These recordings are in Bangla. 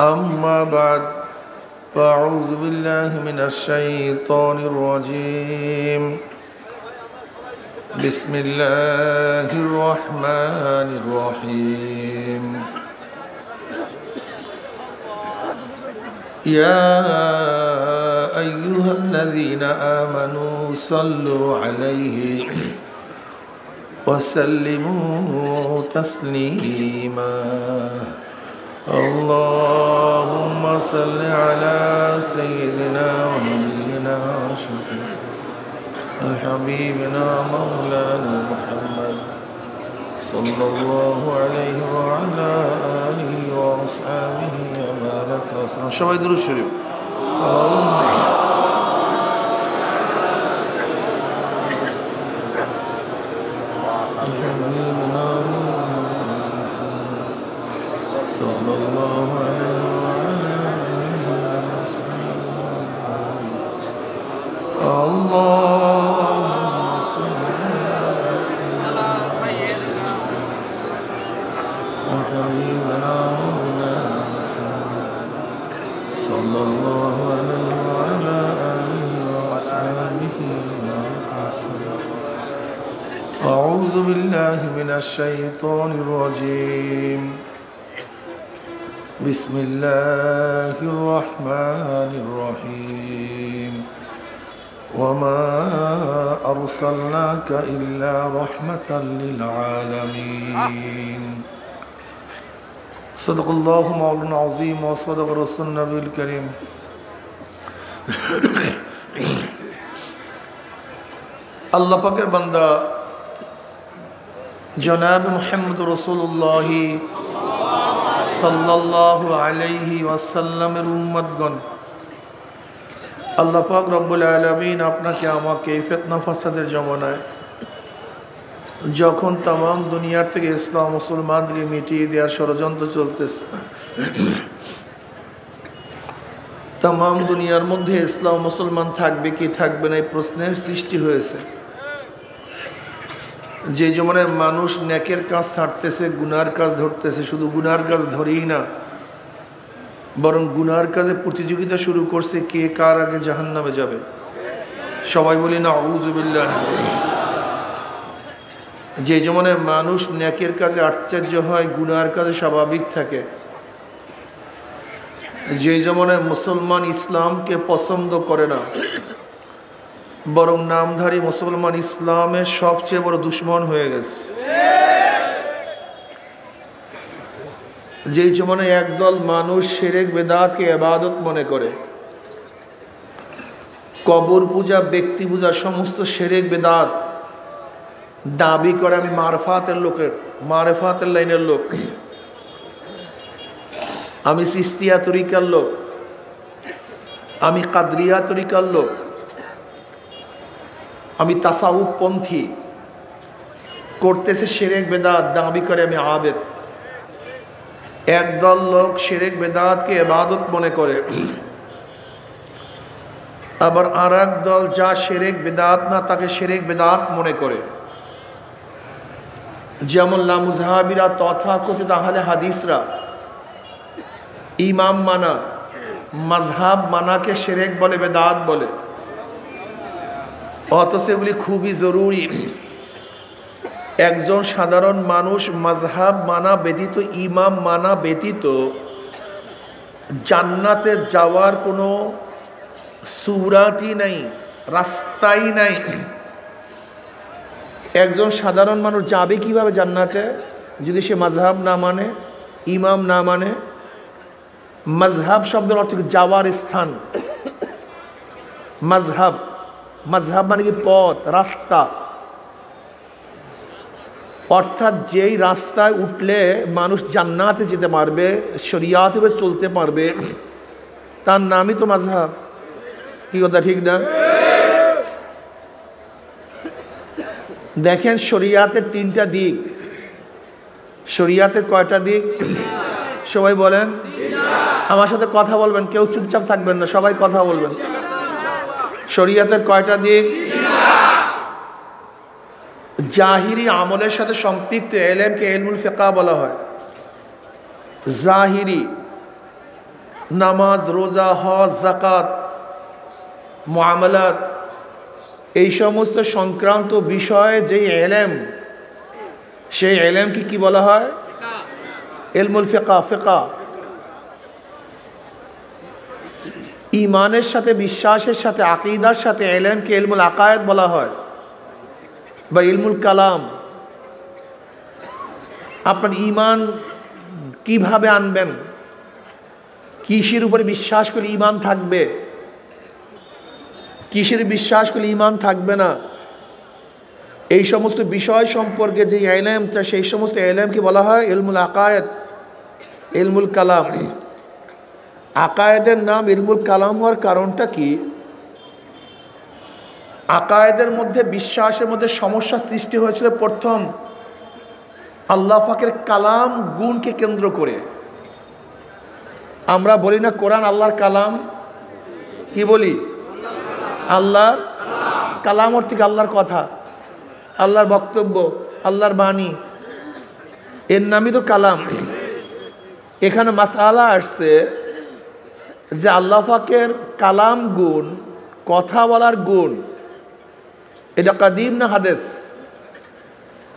أما بعد فأعوذ بالله من الشيطان الرجيم بسم الله الرحمن الرحيم يا أيها الذين آمنوا صلوا عليه وسلموا تسليما اللهم صل على سيدنا ونبينا حبيبنا مولانا محمد صلى الله عليه وعلى آله وأصحابه وبارك وسلم شباب درود شريف حبيبنا صلى الله عليه وعلى آله وصحبه اللهم صل على حبيبنا مولانا صلى الله عليه وعلى آله وصحبه وسلم أعوذ بالله من الشيطان الرجيم بسم الله الرحمن الرحيم وما أرسلناك إلا رحمة للعالمين صدق الله مولانا العظيم وصدق رسول النبي الكريم আল্লাহ পাকের বান্দা জনাব মুহাম্মদ রাসূলুল্লাহ সাল্লাল্লাহু আলাইহি ওয়াসাল্লামের উম্মতগণ, আল্লাহ পাক রব্বুল আলামিন আপনাকে আমাকে ফিতনা ফাসাদের জমানায় যখন তাম দুনিয়ার থেকে ইসলাম মুসলমানদেরকে মিটিয়ে দেওয়ার ষড়যন্ত্র চলতেছে, তাম দুনিয়ার মধ্যে ইসলাম মুসলমান থাকবে কি থাকবে না এই প্রশ্নের সৃষ্টি হয়েছে। যে জমানায় মানুষ নেকের কাজ ছাড়তেছে, গুনার কাজ ধরতেছে, শুধু গুনার কাজ ধরেই না, বরং গুনার কাজে প্রতিযোগিতা শুরু করছে কে কার আগে জাহান্নামে যাবে। সবাই বলি না আউযু বিল্লাহ। যে জমানায় মানুষ নেকের কাজে আশ্চর্য হয়, গুনার কাজে স্বাভাবিক থাকে, যে জমানায় মুসলমান ইসলামকে পছন্দ করে না, বরং নামধারী মুসলমান ইসলামের সবচেয়ে বড় দুশ্মন হয়ে গেছে। যেই জমানায় একদল মানুষ শিরক বিদআতকে ইবাদত মনে করে, কবর পূজা, ব্যক্তি পূজা, সমস্ত শিরক বিদআত দাবি করে আমি মারফাতের লাইনের লোক, আমি চিশতিয়া তরিকার লোক, আমি কাদরিয়া তরিকার লোক, আমি তাসাউফ পন্থী, করতেছে শিরক বিদআত, দাবি করে আমি আবেদ। একদল লোক শিরক বিদআতকে ইবাদত মনে করে, আবার আর এক দল যা শিরক বিদআত না তাকে শিরক বিদআত মনে করে। যেমন লামুজহাবিরা তথাকথিত আহলে হাদিসরা ইমাম মানা, মাযহাব মানাকে শিরক বলে, বিদআত বলে, অথচ এগুলি খুবই জরুরি। একজন সাধারণ মানুষ মাযহাব মানা ব্যতীত, ইমাম মানা ব্যতীত জান্নাতে যাওয়ার কোনো সূরাতই নাই, রাস্তাই নাই। একজন সাধারণ মানুষ যাবে কিভাবে জান্নাতে যদি সে মাযহাব না মানে, ইমাম না মানে? মাযহাব শব্দের অর্থ যাওয়ার স্থান। মাযহাব মানে কি? পথ, রাস্তা। অর্থাৎ যেই রাস্তায় উঠলে মানুষ জান্নাতে যেতে পারবে, শরিয়াতে চলতে পারবে, তার নামই তো মাযহাব। কি কথা ঠিক না? দেখেন শরিয়াতের তিনটা দিক। শরিয়াতের কয়টা দিক? সবাই বলেন, আমার সাথে কথা বলবেন, কেউ চুপচাপ থাকবেন না, সবাই কথা বলবেন। শরিয়াতের কয়টা দিক? জাহিরি আমলের সাথে সম্পৃক্ত এলেমকে ইলমুল ফিকহ বলা হয়। জাহিরি নামাজ, রোজা, হজ, যাকাত, মুআমালাত, এই সমস্ত সংক্রান্ত বিষয়ে যে ইলম, সেই ইলমকে কি বলা হয়? ইলমুল ফিকহ। ফিকহ ঈমানের সাথে, বিশ্বাসের সাথে, আকীদার সাথে ইলমকে ইলমুল আকায়েদ বলা হয় বা ইলমুল কালাম। আপনার ঈমান কিভাবে আনবেন, কিসের উপরে বিশ্বাস করলে ঈমান থাকবে, কিসের বিশ্বাস করলে ঈমান থাকবে না, এই সমস্ত বিষয় সম্পর্কে যে ইলমটা, সেই সমস্ত ইলমকে বলা হয় ইলমুল আকায়েদ, ইলমুল কালাম। আকায়েদের নাম ইলমুল কালাম হওয়ার কারণটা কি? আকায়েদের মধ্যে, বিশ্বাসের মধ্যে সমস্যা সৃষ্টি হয়েছিল প্রথম আল্লাহ পাকের কালাম গুণকে কেন্দ্র করে। আমরা বলি না কোরআন আল্লাহর কালাম? কি বলি? আল্লাহর কালাম অর্থ কি? আল্লাহর কথা, আল্লাহর বক্তব্য, আল্লাহর বাণী, এর নামই তো কালাম। এখানে মাসআলা আসছে যে আল্লাহ পাকের কালাম গুণ, কথা বলার গুণ, এটা কাদিম না হাদিস?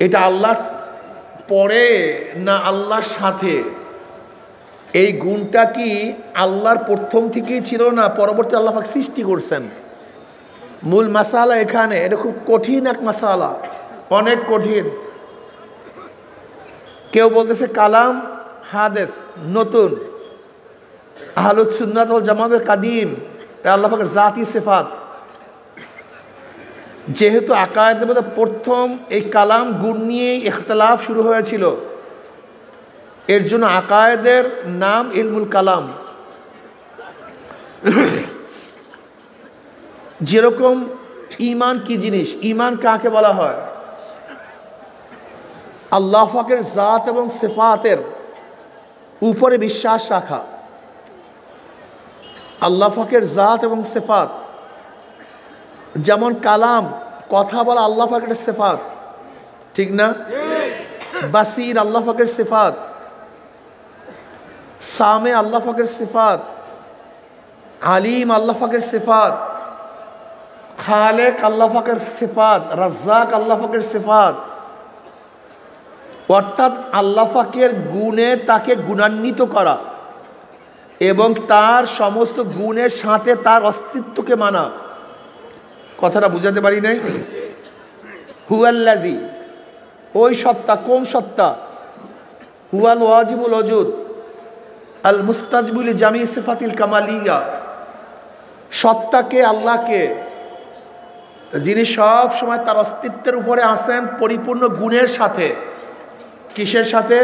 এটা আল্লাহর পরে না আল্লাহর সাথে? এই গুণটা কি আল্লাহর প্রথম থেকেই ছিল না পরবর্তী আল্লাহ পাক সৃষ্টি করছেন? মূল মাসালা এখানে। এটা খুব কঠিন এক মাসালা, অনেক কঠিন। কেউ বলতেছে কালাম হাদিস নতুন, আহলুস সুন্নাত ওয়াল জামাত কাদিম, আল্লাহ পাকের জাতি সিফাত। যেহেতু আকায়েদের মধ্যে প্রথম এই কালাম গুণ নিয়ে ইখতিলাফ শুরু হয়েছিল, এর জন্য আকায়েদের নাম ইলমুল কালাম। যেরকম ঈমান কি জিনিস, ঈমান কাকে বলা হয়? আল্লাহ পাকের জাত এবং সিফাতের উপরে বিশ্বাস রাখা। আল্লাহ পাকের জাত এবং সিফাত, যেমন কালাম, কথা বলা আল্লাহ পাকের সিফাত, ঠিক না? বাসির আল্লাহ পাকের সিফাত, সামে আল্লাহ পাকের সিফাত, আলিম আল্লাহ পাকের সিফাত, খালেক আল্লাহ পাকের সিফাত, রাজ্জাক আল্লাহ পাকের সিফাত। অর্থাৎ আল্লাহ পাকের গুণে তাকে গুণান্বিত করা এবং তার সমস্ত গুণের সাথে তার অস্তিত্বকে মানা। কথাটা বুঝাতে পারি নাই? হুয়াল্লাযী, ওই সত্তা। কোন সত্তা? হুয়াল ওয়াজিবুল ওজুদ আল মুস্তাজিবুল জামি সিফাতিল কামালিয়া। সত্তাকে, আল্লাহকে, যিনি সব সময় তার অস্তিত্বের উপরে আছেন পরিপূর্ণ গুণের সাথে। কিসের সাথে?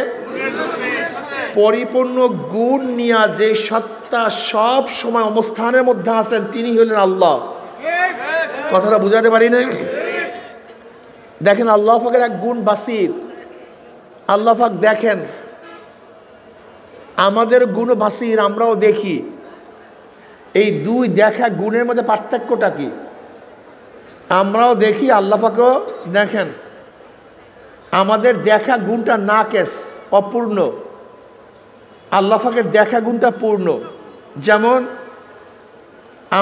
পরিপূর্ণ গুণ নিয়ে যে সত্তা সব সময় অবস্থানের মধ্যে আছেন, তিনি হলেন আল্লাহ। কথাটা বুঝাতে পারি না? দেখেন আল্লাহ পাকের এক গুণ বাসির। আল্লাহ পাক দেখেন, আমাদের গুণ বাসির, আমরাও দেখি। এই দুই দেখা গুণের মধ্যে পার্থক্যটা কি? আমরাও দেখি, আল্লাহ পাকও দেখেন। আমাদের দেখা গুণটা নাকেস, অপূর্ণ। আল্লাহ পাকের দেখা গুণটা পূর্ণ। যেমন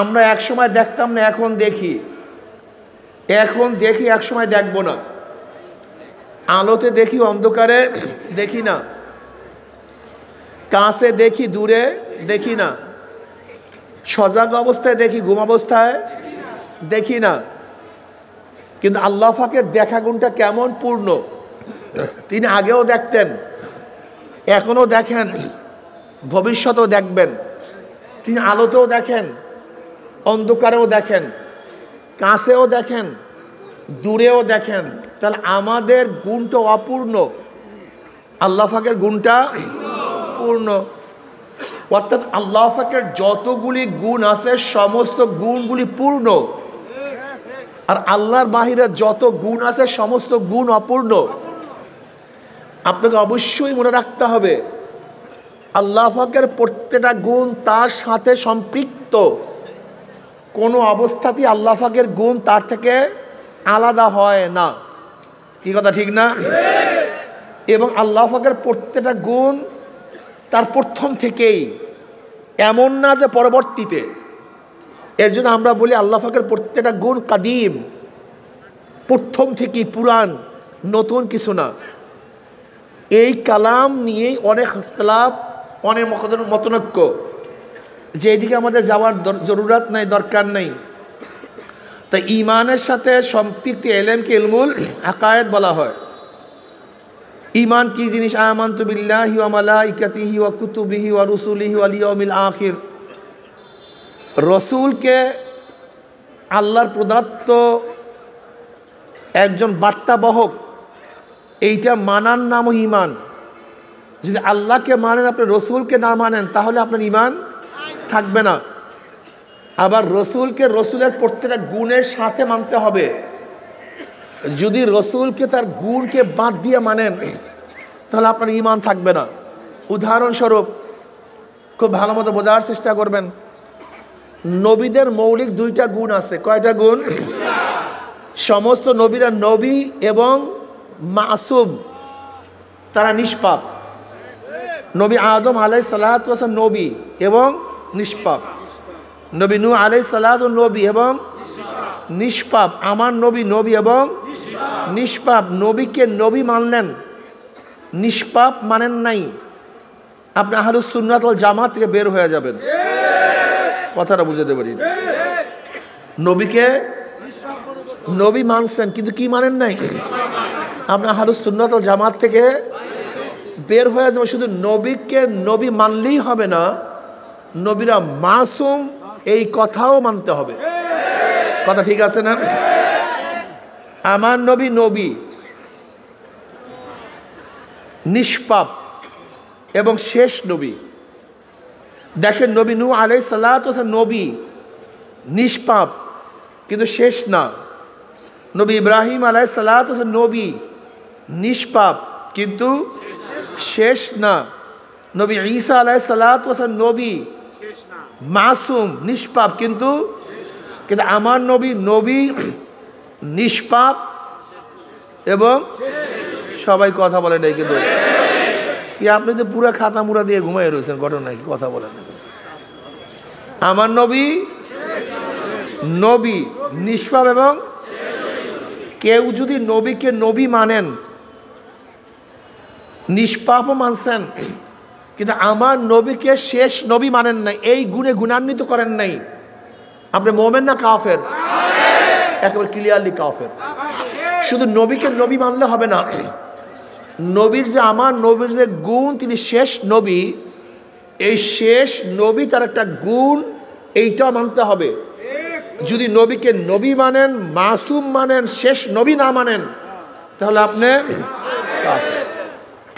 আমরা এক সময় দেখতাম না, এখন দেখি। এখন দেখি, এক সময় দেখব না। আলোতে দেখি, অন্ধকারে দেখি না। কাছে দেখি, দূরে দেখি না। সজাগ অবস্থায় দেখি, ঘুম অবস্থায় দেখি না। কিন্তু আল্লাহ পাকের দেখা গুণটা কেমন পূর্ণ! তিনি আগেও দেখতেন, এখনো দেখেন, ভবিষ্যতেও দেখবেন। তিনি আলোতেও দেখেন, অন্ধকারেও দেখেন, কাছেও দেখেন, দূরেও দেখেন। তাহলে আমাদের গুণটা অপূর্ণ, আল্লাহ পাকের গুণটা পূর্ণ। অর্থাৎ আল্লাহ পাকের যতগুলি গুণ আছে সমস্ত গুণগুলি পূর্ণ, আর আল্লাহর বাহিরে যত গুণ আছে সমস্ত গুণ অপূর্ণ। আপনাকে অবশ্যই মনে রাখতে হবে, আল্লাহ পাকের প্রত্যেকটা গুণ তার সাথে সম্পৃক্ত। কোনো অবস্থাতেই আল্লাহ পাকের গুণ তার থেকে আলাদা হয় না। কি কথা ঠিক না? এবং আল্লাহ পাকের প্রত্যেকটা গুণ তার প্রথম থেকেই এমন না যে পরবর্তীতে। এর জন্য আমরা বলি আল্লাহ পাকের প্রত্যেকটা গুণ কাদিম, প্রথম থেকেই পুরান, নতুন কিছু না। এই কালাম নিয়েই অনেক ইখতিলাফ, অনেক মতনৈক্য, যে এদিকে আমাদের যাওয়ার জরুরত নাই, দরকার নেই। তাই ঈমানের সাথে সম্পৃক্ত ইলমকে ইলমুল আকায়েদ বলা হয়। ঈমান কি জিনিস? আমানতু বিল্লাহি ওয়া মালাইকাতিহি ওয়া কুতুবিহি ওয়া রুসুলিহি ওয়াল ইয়াউমিল আখির। রসুলকে আল্লাহর প্রদত্ত একজন বার্তাবহক, এইটা মানার নামও ঈমান। যদি আল্লাহকে মানেন, আপনি রসুলকে না মানেন, তাহলে আপনার ঈমান থাকবে না। আবার রসুলকে রসুলের প্রত্যেকটা গুণের সাথে মানতে হবে। যদি রসুলকে তার গুণকে বাদ দিয়ে মানেন, তাহলে আপনার ঈমান থাকবে না। উদাহরণস্বরূপ, খুব ভালো মতো বোঝার চেষ্টা করবেন, নবীদের মৌলিক দুইটা গুণ আছে। কয়টা গুণ? সমস্ত নবীরা নবী এবং মাসুম, তারা নিষ্পাপ। নবী আদম আলাইহিস সালাতু ওয়াস সালাম নবী এবং নিষ্পাপ। নবী নূহ আলাইহিস সালাতু নবী এবং নিষ্পাপ। আমার নবী নবী এবং নিষ্পাপ। নবীকে নবী মানলেন, নিষ্পাপ মানেন নাই, আপনি আহলুস সুন্নাত ওয়াল জামাত থেকে বের হয়ে যাবেন। কথাটা বুঝাতে পারি? নবীকে নবী মানছেন কিন্তু কি মানেন নাই, আপনি আহলুস সুন্নাত ওয়াল জামাত থেকে বের হয়ে যাবেন। শুধু নবীকে নবী মানলেই হবে না, নবীরা মাসুম এই কথাও মানতে হবে। কথা ঠিক আছে না? আমার নবী নবী, নিষ্পাপ এবং শেষ নবী। দেখেন, নবী নূহ আলাইহিস সালাতু ওয়াস সালাম নবী, নিষ্পাপ কিন্তু শেষ না। নবী ইব্রাহিম আলাইহিস সালাতু ওয়াস সালাম নবী, নিষ্পাপ কিন্তু শেষ না। নবী ঈসা আলাইহিস সালাতু ওয়াস সালাম নবী, মাসুম, নিষ্পাপ কিন্তু আমার নবী নবী, নিষ্পাপ এবং সবাই কথা বলে নাই। কিন্তু কি আপনি তো পুরো খাতা মুড়া দিয়ে ঘুমাই রয়েছেন, ঘটনা কি? কথা বলেন। আমার নবী নবী, নিষ্পাপ এবং কেউ যদি নবীকে নবী মানেন, নিষ্পাপও মানছেন, কিন্তু আমার নবীকে শেষ নবী মানেন নাই, এই গুণে গুণান্বিত করেন নাই, আপনি মোমেন না কাফের? একেবারে ক্লিয়ারলি কাফের। শুধু নবীকে নবী মানলে হবে না, নবীর যে আমার নবীর যে গুণ, তিনি শেষ নবী, এই শেষ নবী তার একটা গুণ, এইটাও মানতে হবে। যদি নবীকে নবী মানেন, মাসুম মানেন, শেষ নবী না মানেন, তাহলে আপনি কাফের।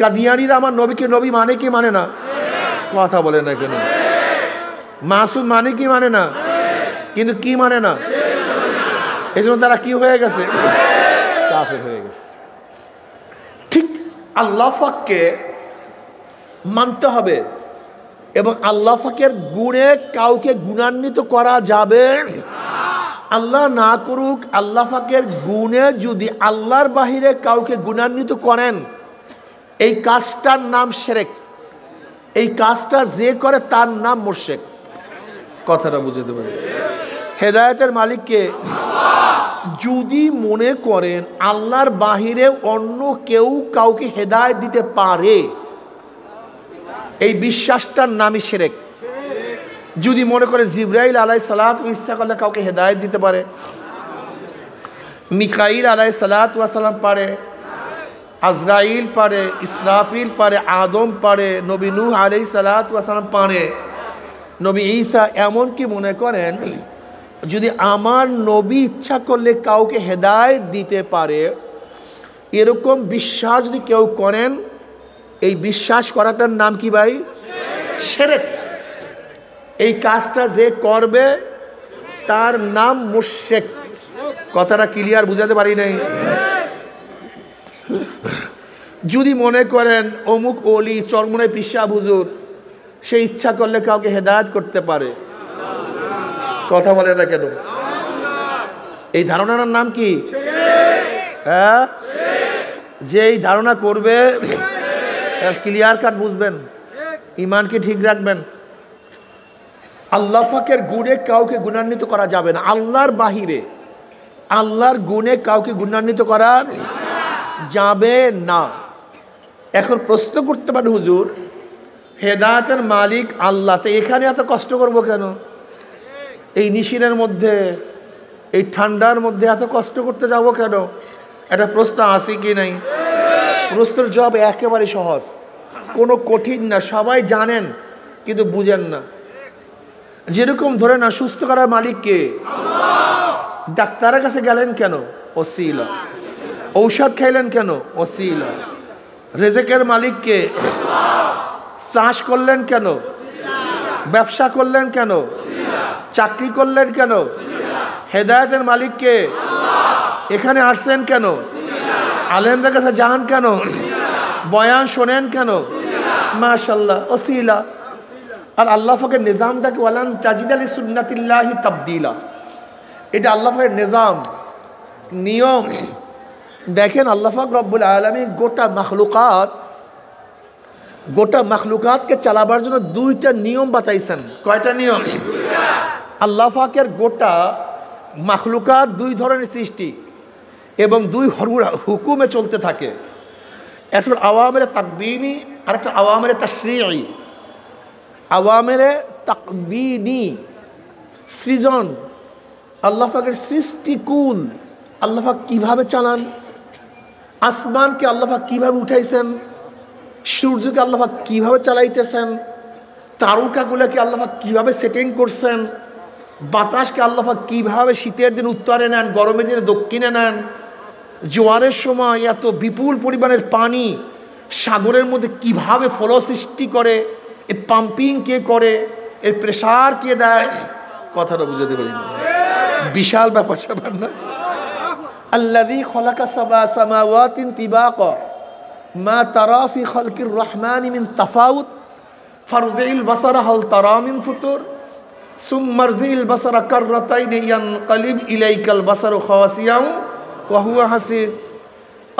কাদিয়ানীরা আমার নবীকে নবী মানে কি মানে না? কথা বলে না কেন? মাসুম মানে কি মানে না? কিন্তু কি মানে না? এই জন্য তারা কি হয়ে গেছে? কাফের হয়ে গেছে। ঠিক আল্লাহ পাককে মানতে হবে এবং আল্লাহ পাকের গুণে কাউকে গুণান্বিত করা যাবে। আল্লাহ না করুক, আল্লাহ পাকের গুণে যদি আল্লাহর বাহিরে কাউকে গুণান্বিত করেন, এই কাজটার নাম শিরক। এই কাজটা যে করে তার নাম মুশরিক। কথাটা বুঝতে পারি? হেদায়েতের মালিককে যদি মনে করেন আল্লাহর বাহিরে অন্য কেউ কাউকে হেদায়েত দিতে পারে, এই বিশ্বাসটার নামই শিরক। যদি মনে করে জিবরাইল আলাইহিস সালাতু ইচ্ছা করলে কাউকে হেদায়েত দিতে পারে, মিকাইল আলাইহিস সালাতু ওয়াস সালাম পারে, আজরাইল পারে, ইসরাফিল পারে, আদম পারে, নবী নূহ আলাইহিস সালাতু ওয়াস সালাম পারে, নবী ঈসা, এমনকি মনে করেন যদি আমার নবী ইচ্ছা করলে কাউকে হেদায়েত দিতে পারে, এরকম বিশ্বাস যদি কেউ করেন, এই বিশ্বাস করাটার নাম কি ভাই? শিরক। এই কাজটা যে করবে তার নাম মুশরিক। কথাটা ক্লিয়ার বুঝাতে পারি নাই? যদি মনে করেন অমুক ওলি, চরমনাই পিসা হুজুর, সে ইচ্ছা করলে কাউকে হেদায়েত করতে পারে, কথা বলে না কেন? এই ধারণার নাম কি? হ্যাঁ, যে এই ধারণা করবে, ক্লিয়ার কাট বুঝবেন, ইমানকে ঠিক রাখবেন। আল্লাহ পাকের গুণে কাউকে গুণান্বিত করা যাবে না, আল্লাহর বাহিরে আল্লাহর গুণে কাউকে গুণান্বিত করা যাবে না। এখন প্রশ্ন করতে পারেন, হুজুর হেদায়েতের মালিক আল্লাহ, তো এখানে এত কষ্ট করব কেন? এই নিশিনের মধ্যে, এই ঠান্ডার মধ্যে এত কষ্ট করতে যাব কেন? একটা প্রশ্ন আছে কি নাই? প্রশ্নের জবাব একেবারে সহজ, কোনো কঠিন না, সবাই জানেন কিন্তু বুঝেন না। যেরকম ধরে না, সুস্থ করার মালিক কে? ডাক্তারের কাছে গেলেন কেন? ওসিলা। ঔষধ খাইলেন কেন? ওসিলা। রেজেকের মালিক কে? চাষ করলেন কেন? ব্যবসা করলেন কেন? চাকরি করলেন কেন? হেদায়েতের মালিক কে? এখানে আসছেন কেন? আলেমদের কাছে যান কেন? বয়ান শোনেন কেন? মাশাআল্লাহ, ওসিলা। আর আল্লাহ পাকের নিজামটাকে ওয়ালান তাজিদা লিসুন্নাতিল্লাহি তাবদীলা, এটা আল্লাহ পাকের নিজাম, নিয়ম। দেখেন আল্লাহ পাক রব্বুল আলামিন গোটা মাখলুকাতকে চালাবার জন্য দুইটা নিয়ম বাতাইছেন। কয়টা নিয়ম? আল্লাহ পাকের গোটা মাখলুকাত দুই ধরনের সৃষ্টি এবং দুই হুকুমে চলতে থাকে। একটা আওয়ামেরে তাকবীনি আর একটা আওয়ামেরে তাশরীঈ। আওয়ামেরে তাকবীনি সৃজন, আল্লাহ পাকের সৃষ্টিকুল, আল্লাহ পাক কীভাবে চালান, আসমানকে আল্লাহ পাক কীভাবে উঠাইছেন, সূর্যকে আল্লাহ পাক কীভাবে চালাইতেছেন, তারকাগুলোকে আল্লাহ পাক কীভাবে সেটিং করছেন, বাতাসকে আল্লাহ পাক কীভাবে শীতের দিন উত্তরে নেন, গরমের দিনে দক্ষিণে নেন, জোয়ারের সময় এত বিপুল পরিমাণের পানি সাগরের মধ্যে কিভাবে ফ্লো সৃষ্টি করে, এর পাম্পিং কে করে, এর প্রেসার কে দেয়, কথাটা বুঝাতে পারি না, বিশাল ব্যাপার স্যাপার না? আল্লাযী খালাকা সাবআ সামাওয়াতিন তিবাকা মা তারা ফি খালকির রহমানি মিন তাফাউত ফারজিল বাসারা হাল তারা মিন ফুতুর সুম্মা রজিল বাসারা কাররাতাইনি ইয়ানকালিব ইলাইকাল বাসারু খাওয়াসিয়াও ওয়া হুয়া হাসির।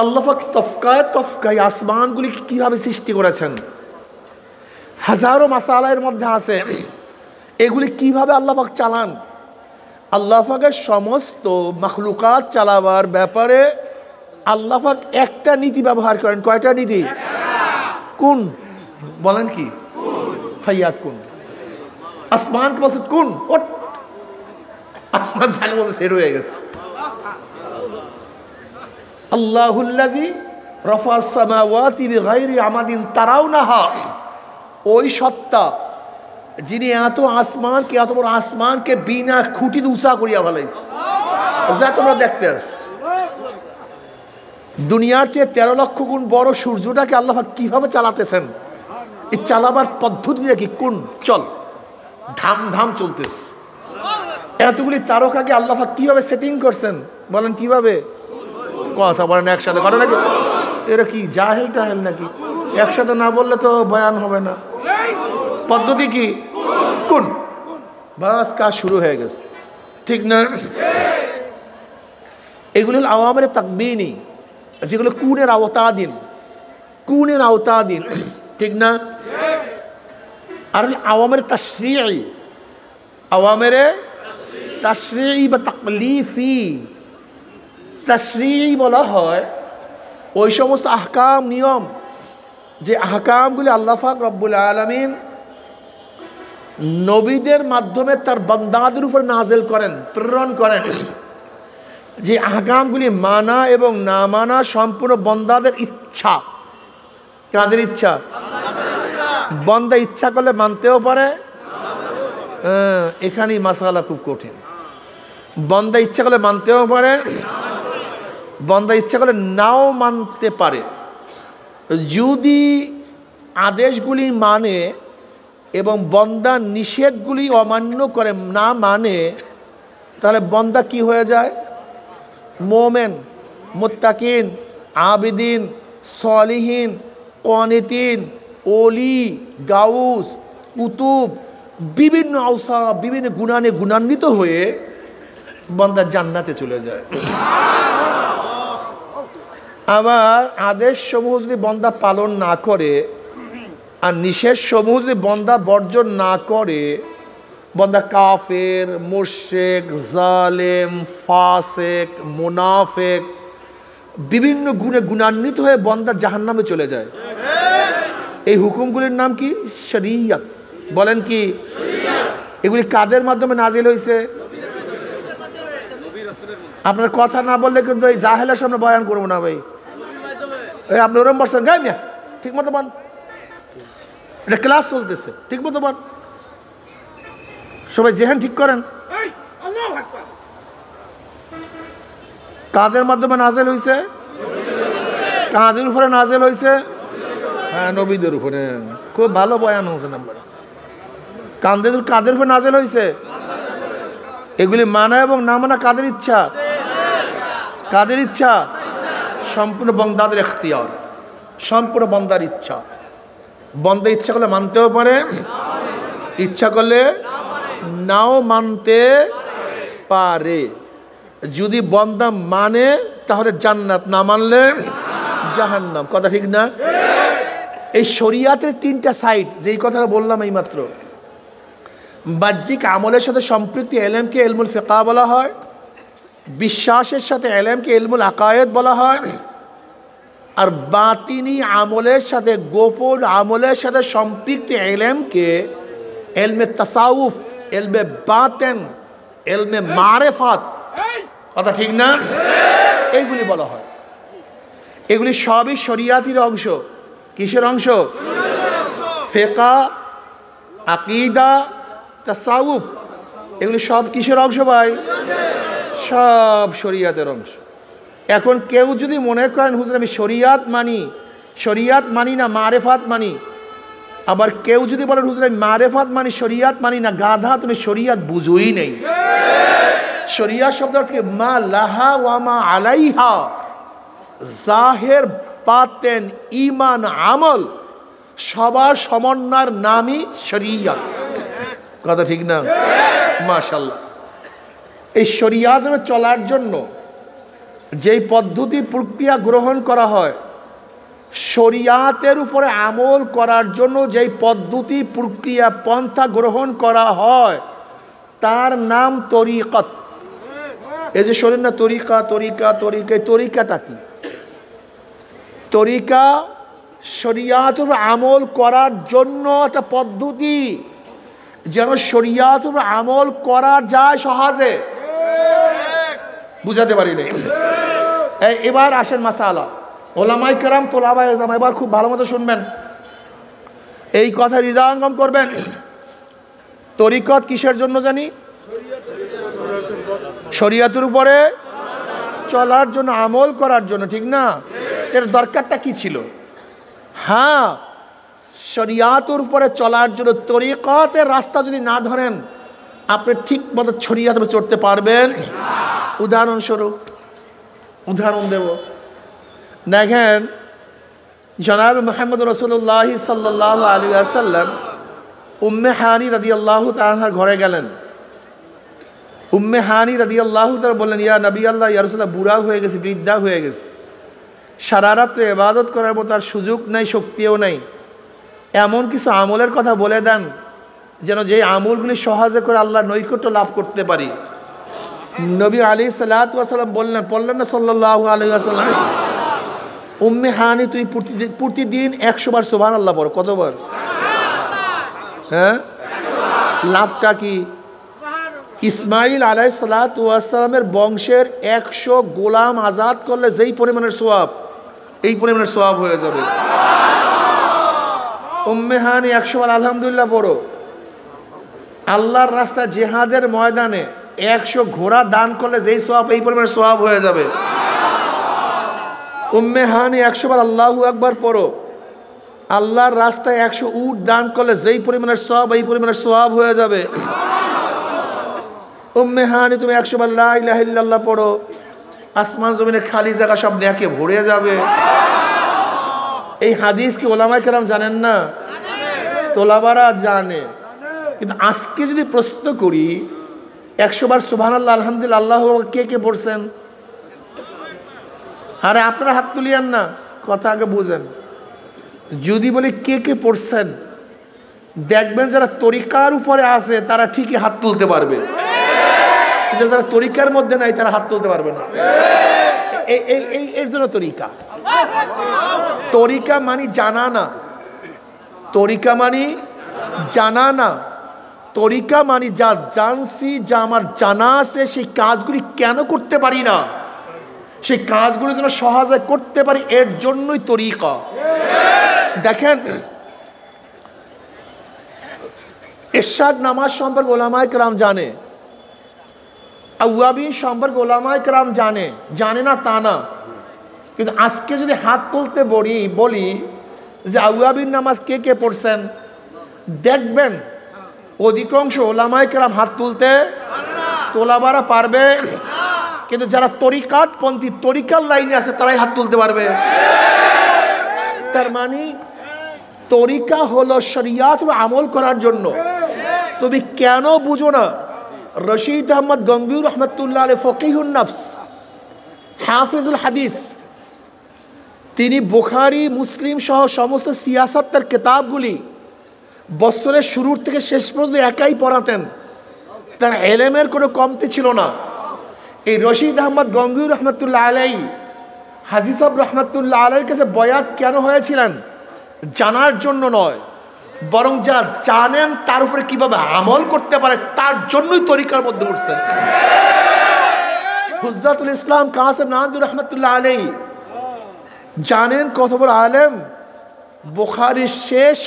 আল্লাহ পাক তফকায় আসমানগুলি কীভাবে সৃষ্টি করেছেন, হাজারো মাসালার মধ্যে আছে, এগুলি কিভাবে আল্লাহ পাক চালান। আল্লাহ পাকের সমস্ত মাখলুকাত চালাবার ব্যাপারে আল্লাহ পাক একটা নীতি ব্যবহার করেন। কয়টা নীতি? কোন বলেন? কি? ফাইয়াক কুন। আসমানকে বলছে কুন, ওট, আসমান জানে বলতে সেট হয়ে গেছে। আল্লাহুল্লাযী রাফা'আস সামাওয়াতি বিগাইরি আমাদিন তারাউনাহা, ওই সত্তা যিনি এত বড় আসমানকে বিনা খুঁটি উঁচা করিয়া ফেলাইছে, যা তোমরা দেখতে আস। দুনিয়ার চেয়ে 13 লক্ষ গুণ বড় সূর্যটাকে আল্লাহ কিভাবে চালাতেছেন, এই চালাবার পদ্ধতিটা কি? কোন চল ধাম ধাম চলতেছে। এতগুলি তারকাকে আল্লাহ কিভাবে সেটিং করছেন বলেন? কিভাবে? কথা বলেন একসাথে, করে নাকি? এরা কি জাহেল টাহেল নাকি? একসাথে না বললে তো বয়ান হবে না। পদ্ধতি কি? কোন, বাস কাজ শুরু হয়ে গেছে, ঠিক না? এগুলো হল আওয়ামের তাকবীনি, যেগুলো কুনের আওতাধীন, ঠিক না? আর আওয়ামের তাশরীঈ, আওয়ামের তাশরীঈ বা তাকলিফি। তাশরীঈ বলা হয় ওই সমস্ত আহকাম, নিয়ম, যে আহকামগুলি আল্লাহ পাক রব্বুল আলামিন নবীদের মাধ্যমে তার বান্দাদের উপর নাযিল করেন, প্রেরণ করেন। যে আহকামগুলি মানা এবং না মানা সম্পূর্ণ বান্দাদের ইচ্ছা। কাদের ইচ্ছা? বান্দা ইচ্ছা করলে মানতেও পারে, এখানেই মাসালা খুব কঠিন। বান্দা ইচ্ছা করলে মানতেও পারে, বান্দা ইচ্ছা করলে নাও মানতে পারে। যদি আদেশগুলি মানে এবং বান্দা নিষেধগুলি অমান্য করে, না মানে, তাহলে বান্দা কি হয়ে যায়? মোমেন, মুত্তাকিন, আবিদিন, সলিহিন, কানিতিন, ওলি, গাউস, কুতুব, বিভিন্ন আওসাফ, বিভিন্ন গুণানে গুণান্বিত হয়ে বান্দা জান্নাতে চলে যায়। আবার আদেশ সমূহ যদি বান্দা পালন না করে আর নিষেধ সমূহ যদি বান্দা বর্জন না করে, বন্দা কাফের, মুশরিক, জালেম, ফাসিক, মুনাফিক, বিভিন্ন গুণে গুণান্বিত হয়ে বন্দা জাহান্নামে চলে যায়। এই হুকুমগুলির নাম কি? শরীয়ত। বলেন কি? এগুলি কাদের মাধ্যমে নাজিল হয়েছে? আপনার কথা না বললে কিন্তু এই জাহেলের সামনে বয়ান করবো না ভাই। এই আপনি ওরম বলছেন গাই মিয়া, ঠিক মতো বল, এটা ক্লাস চলতেছে, ঠিক মতো বল, সবাই জেহান ঠিক করেন। কাদের মাধ্যমে নাজেল হয়েছে? কাদের উপরে নাজেল হয়েছে? হ্যাঁ, নবীদের উপরে। খুব ভালো বয়ান হয়েছে নাম্বার। কাদের উপরে নাজেল হয়েছে? এগুলি মানা এবং না মানা কাদের ইচ্ছা? কাদের ইচ্ছা? সম্পূর্ণ বন্দাদের ইখতিয়ার, সম্পূর্ণ বন্দার ইচ্ছা। বন্দা ইচ্ছা করলে মানতেও পারে, ইচ্ছা করলে নাও মানতে পারে। যদি বন্দা মানে তাহলে জান্নাত, না মানলে জাহান্নাম। কথা ঠিক না? এই শরিয়াতের তিনটা সাইড, যেই কথাটা বললাম এইমাত্র। বাহ্যিক আমলের সাথে সম্পৃক্ত এলেমকে ইলমুল ফিকহ বলা হয়, বিশ্বাসের সাথে এলেমকে ইলমুল আকায়েদ বলা হয়, আর বাতিনি আমলের সাথে, গোপন আমলের সাথে সম্পৃক্ত এলেমকে ইলমে তাসাউফ, ইলমে বাতেন, ইলমে মারিফাত। কথা ঠিক না? এইগুলি বলা হয়। এগুলি সবই শরিয়াতের অংশ। কিসের অংশ? ফিকহ, আকীদা, তাসাউফ, এগুলি সব কিসের অংশ ভাই? সব শরিয়াতের অংশ। এখন কেউ যদি মনে করেন হুজুর আমি শরিয়াত মানি না, মারেফাত মানি, আবার কেউ যদি বলেন হুজুর আমি মারেফাত মানি, শরিয়াত মানি না, গাধা, তুমি শরিয়াত বুঝোই নেই। শরিয়াত শব্দ অর্থ কি? মা লাহা ওয়া মা আলাইহা, জাহের, বাতেন, ঈমান, আমল সবার সমন্বয়ের নামই শরিয়াত। কথা ঠিক না? মাশাআল্লাহ। এই শরিয়াতে চলার জন্য যেই পদ্ধতি প্রক্রিয়া গ্রহণ করা হয়, শরিয়াতের উপরে আমল করার জন্য যেই পদ্ধতি প্রক্রিয়া পন্থা গ্রহণ করা হয় তার নাম তরিকত। এই যে শোনেন না, তরিকা তরিকা তরিকা, তরিকাটা কি? তরিকা শরিয়াতের আমল করার জন্য একটা পদ্ধতি, যেন শরিয়াতের আমল করা যায় সহজে। বুঝাতে পারি নাই। এবার আসেন মাসালা। ওলামায়ে কেরাম, তোলাবায়ে ইলম, এবার খুব ভালো মতো শুনবেন, এই কথা হৃদয়ঙ্গম করবেন। তরিকত কিসের জন্য জানি? শরিয়াতের উপরে চলার জন্য, আমল করার জন্য, ঠিক না? এর দরকারটা কি ছিল? হ্যাঁ, শরিয়াতের উপরে চলার জন্য তরিকতের রাস্তা যদি না ধরেন আপনি ঠিক মতো শরিয়াতে চড়তে পারবেন? উদাহরণস্বরূপ উদাহরণ দেব, দেখেন জনাব মুহাম্মদ রাসূলুল্লাহ সাল্লাল্লাহু আলাইহি ওয়াসাল্লাম উম্মে হানি রাদিয়াল্লাহু তাআলার ঘরে গেলেন। উম্মে হানি রাদিয়াল্লাহু তাআলা বললেন, ইয়া নবী আল্লাহ, ইয়া রাসূলুল্লাহ, বুড়া হয়ে গেছে, বৃদ্ধা হয়ে গেছে, সারা রাত্রে ইবাদত করার মতো আর সুযোগ নাই, শক্তিও নাই, এমন কিছু আমলের কথা বলে দেন যেন যে আমলগুলি সহজে করে আল্লাহর নৈকট্য লাভ করতে পারি। নবী আলাইহিস সালাতু ওয়াস সালাম বললেন না সাল্লাল্লাহু আলাইহি ওয়াসাল্লাম, উম্মে হানি তুই প্রতিদিন 100 বার সুবহানাল্লাহ পড়ো। কতবার? হ্যাঁ, লাভটা কি? ইসমাইল আলাইহিস সালাতু ওয়াস সালামের বংশের 100 গোলাম আজাদ করলে যেই পরিমাণের সওয়াব, এই পরিমাণের সওয়াব হয়ে যাবে। উম্মে হানি 100 বার আলহামদুলিল্লাহ পড়ো। আল্লাহর রাস্তায় জিহাদের ময়দানে 100 ঘোড়া দান করলে যেই সওয়াব, এই পরিমাণের সওয়াব হয়ে যাবে। উম্মে হানি 100 বার আল্লাহু আকবার পড়ো। আল্লাহর রাস্তায় 100 উট দান করলে যেই পরিমাণের সওয়াব, এই পরিমাণের সওয়াব হয়ে যাবে। উম্মে হানি তুমি 100 বার লা ইলাহা ইল্লাল্লাহ পড়ো, আসমান জমিনের খালি জায়গা সব নেকে ভরে যাবে। এই হাদিস কি ওলামায়ে কেরাম জানেন না? তোলাবারা জানে। কিন্তু আজকে যদি প্রশ্ন করি 100 বার সুবহানাল্লাহ আলহামদুলিল্লাহ আল্লাহু আকবার কে কে পড়ছেন? আরে আপনারা হাত তুলিয়েন না, কথা আগে বুঝেন। যদি বলি কে কে পড়ছেন, দেখবেন যারা তরিকার উপরে আছে তারা ঠিকই হাত তুলতে পারবে, কিন্তু যারা তরিকার মধ্যে নাই তারা হাত তুলতে পারবে না। এর জন্য তরিকা মানে জানা না, তরিকা মানে জানা না, তরিকা মানে যা জানছি, যা আমার জানা আছে, সেই কাজগুলি কেন করতে পারি না, সেই কাজগুলি যেন সহজে করতে পারি, এর জন্যই তরিকা। দেখেন, ইরশাদ নামাজ সম্পর্কে ওলামায়ে কেরাম জানে, আওয়াবিন সম্পর্কে ওলামায়ে কেরাম জানে না তা না, কিন্তু আজকে যদি হাত তুলতে বলি যে আওয়াবিন নামাজ কে কে পড়ছেন, দেখবেন অধিকাংশ ওলামায়ে কেরাম হাত তোলাবারা পারবে, কিন্তু যারা তরিকাতপন্থী, তরিকার লাইনে আছে, তারাই হাত তুলতে পারবে। তার মানে তরিকা হলো শরিয়াত আমল করার জন্য। তুমি কেন বুঝো না? রশিদ আহমদ গঙ্গুই রহমতুল্লাহ আলাইহি ফকিহুন নফস, হাফিজুল হাদিস, তিনি বুখারী মুসলিম সহ সমস্ত সিয়াসতের কিতাবগুলি বছরের শুরুর থেকে শেষ পর্যন্ত একাই পড়াতেন, তার ইলমের কোনো কমতি ছিল না। এই রশিদ আহমদ গঙ্গুই রহমতুল্লাহ আলাইহি হাজী সাহেব রহমতুল্লাহ আলাইহির কাছে বয়াত কেন হয়েছিলেন? জানার জন্য নয়, বরং যা জানেন তার উপরে কিভাবে আমল করতে পারে তার জন্যই তরিকার মধ্যে উঠছেন। হুজ্জাতুল ইসলাম কাসেম নানদুর রহমতুল্লাহ আলাইহি জানেন কত বড় আলেম, বুখারীর শেষ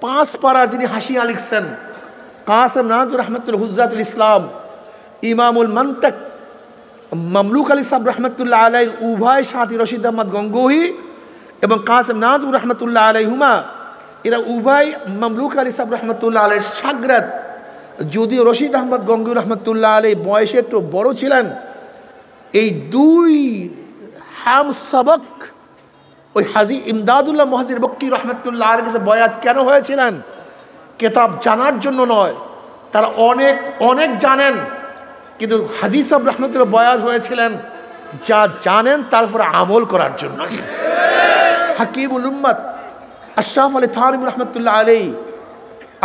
5 পারার যিনি হাসিয়া লিখছেন, কাসেম নানদুর রহমতুল্লাহ, হুজ্জাতুল ইসলাম, ইমামুল মান্তাক মামলুক আলী সাহেব রহমতুল্লাহ আলাইহি, উভয় সাথী রশিদ আহমদ গঙ্গোহী এবং কাসেম নানদুর রহমতুল্লাহ আলাইহুমা, এরা উভয় মামলুক আলী সাহেব রহমতুল্লাহ আলাইহির শাগরাদ। যদিও রশিদ আহমদ গঙ্গোহী রহমতুল্লাহ আলাইহি বয়সে একটু বড় ছিলেন, এই দুই হাম সবক ওই হাজী ইমদাদুল্লাহ মুহাজির বক্কি রহমতুল্লাহ আলাইহির কাছে বয়াত কেন হয়েছিলেন? কিতাব জানার জন্য নয়, তারা অনেক জানেন, কিন্তু হাজী সাহেব রহমতুল্লাহ বয়াত হয়েছিলেন যা জানেন তারপরে আমল করার জন্য। হাকিমুল উম্মত আশরাফ আলী থানভী রহমতুল্লাহ আলাইহি,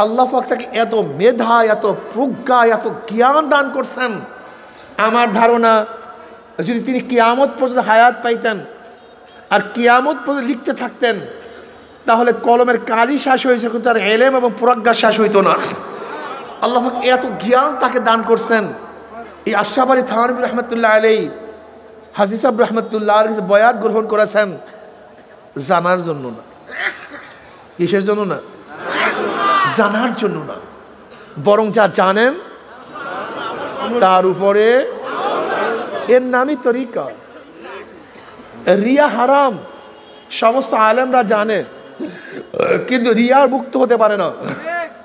আল্লাহ পাক তাকে এত মেধা, এত প্রজ্ঞা, এত জ্ঞান দান করছেন। আমার ধারণা যদি তিনি কিয়ামত পর্যন্ত হায়াত পাইতেন আর কিয়ামত পর্যন্ত লিখতে থাকতেন, তাহলে কলমের কালি শেষ হয়েছে, কিন্তু তার ইলম এবং প্রজ্ঞা শেষ হইতো না। আল্লাহ পাক এত জ্ঞান তাকে দান করছেন। এই আশরাফ আলী থানভী রহমতুল্লাহ আলাইহি হাজী সাহেব রহমতুল্লাহ আলাইহি বয়াত গ্রহণ করেছেন জানার জন্য না। কিসের জন্য না? জানার জন্য না, বরং যা জানেন তার উপরে, এর নামই তরিকা। রিয়া হারাম সমস্ত আলেমরা জানে, কিন্তু রিয়ার মুক্ত হতে পারে না।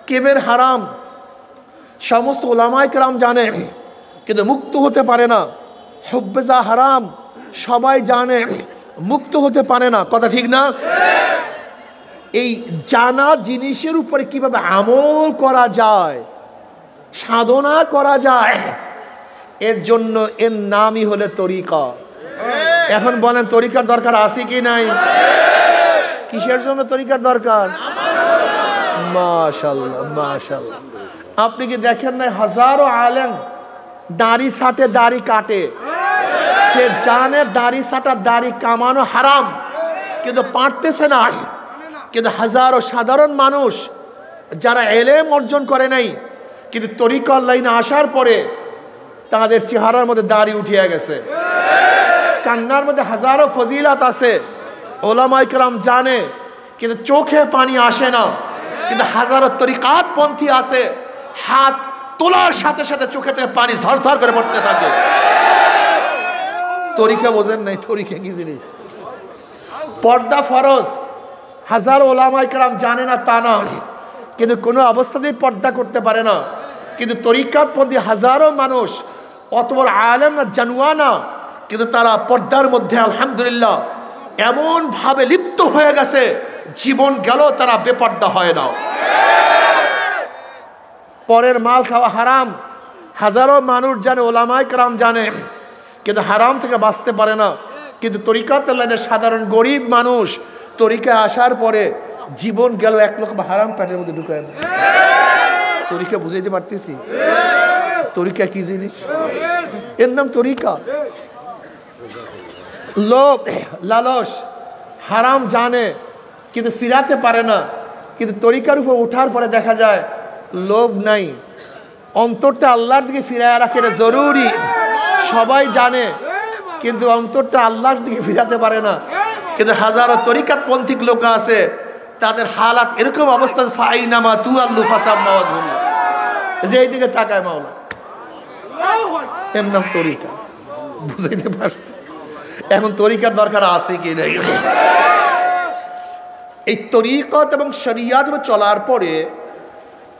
কিবর হারাম সমস্ত উলামায়ে কেরাম জানে, কিন্তু মুক্ত হতে পারে না। হুব্বে হারাম সবাই জানে, মুক্ত হতে পারে না। কথা ঠিক না? এই জানা জিনিসের উপরে কিভাবে আমল করা যায়, সাধনা করা যায়, এর জন্য এর নামই হলো তরিকা। এখন বলেন তরিকার দরকার আছে কি নাই? কিসের জন্য তরিকার দরকার? মাশাআল্লাহ মাশাআল্লাহ। আপনি কি দেখেন না হাজারো আলেম দাড়ি ছাটে, দাড়ি কাটে, সে জানে দাড়ি ছাটা, দাড়ি কামানো হারাম, কিন্তু পারতেছে না। কিন্তু হাজারো সাধারণ মানুষ যারা ইলম অর্জন করে নাই, কিন্তু তরিকার লাইনে আসার পরে তাদের চেহারার মধ্যে দাড়ি উঠিয়ে গেছে, কান্নার মধ্যে হাজারো ফজিলাত আছে, ওলামায়ে কেরাম জানে, কিন্তু চোখে পানি আসে না। কিন্তু হাজারো তরিকাতপন্থী আছে, হাত তোলার সাথে সাথে চোখে থেকে পানি ঝরঝর করে পড়তে থাকে। তরিকা বোঝেন নাই? তরিকা কি জিনিস? পর্দা ফরজ, হাজারো ওলামায়ে কেরাম জানে না তা না, কিন্তু কোনো অবস্থাতেই পর্দা করতে পারে না। কিন্তু তরিকাতপন্থী হাজারো মানুষ, অত বড় আলেম না, জানুয়া না, কিন্তু তারা পর্দার মধ্যে আলহামদুলিল্লাহ এমন ভাবে লিপ্ত হয়ে গেছে, জীবন গেল তারা বেপর্দা হয় না। পরের মাল খাওয়া হারাম, হাজারো মানুষ জানে, ওলামায়ে কেরাম জানে, কিন্তু হারাম থেকে বাঁচতে পারে না। কিন্তু তরিকাত লাইনের সাধারণ গরিব মানুষ তরিকায় আসার পরে জীবন গেল 1 লক্ষ হারাম পেটের মধ্যে ঢুকায় না। তরিকা বুঝাইতে পারতেছি? তরিকা কি জিনিস? এর নাম তরিকা। লোভ লালস হারাম জানে কিন্তু ফিরাতে পারে না, কিন্তু তরিকার উপর ওঠার পরে দেখা যায় লোভ নাই, অন্তরটা আল্লাহর দিকে ফিরায় রাখে, এটা জরুরি। সবাই জানে কিন্তু অন্তরটা আল্লাহর দিকে ফিরাতে পারে না। কিন্তু হাজারো তরিকাত পন্থিক লোক আছে, তাদের হালাত এরকম অবস্থা, ফাইনামা তু আল্লু ফাসাম্মা ওয়াজহুল্লাহ, যে এই দিকে তাকায় মাওলা। এর নাম তরিকা। বুঝাইতে পারছি? এখন তরিকার দরকার আছে কি নাই? এই তরিকত এবং শরিয়াত চলার পরে,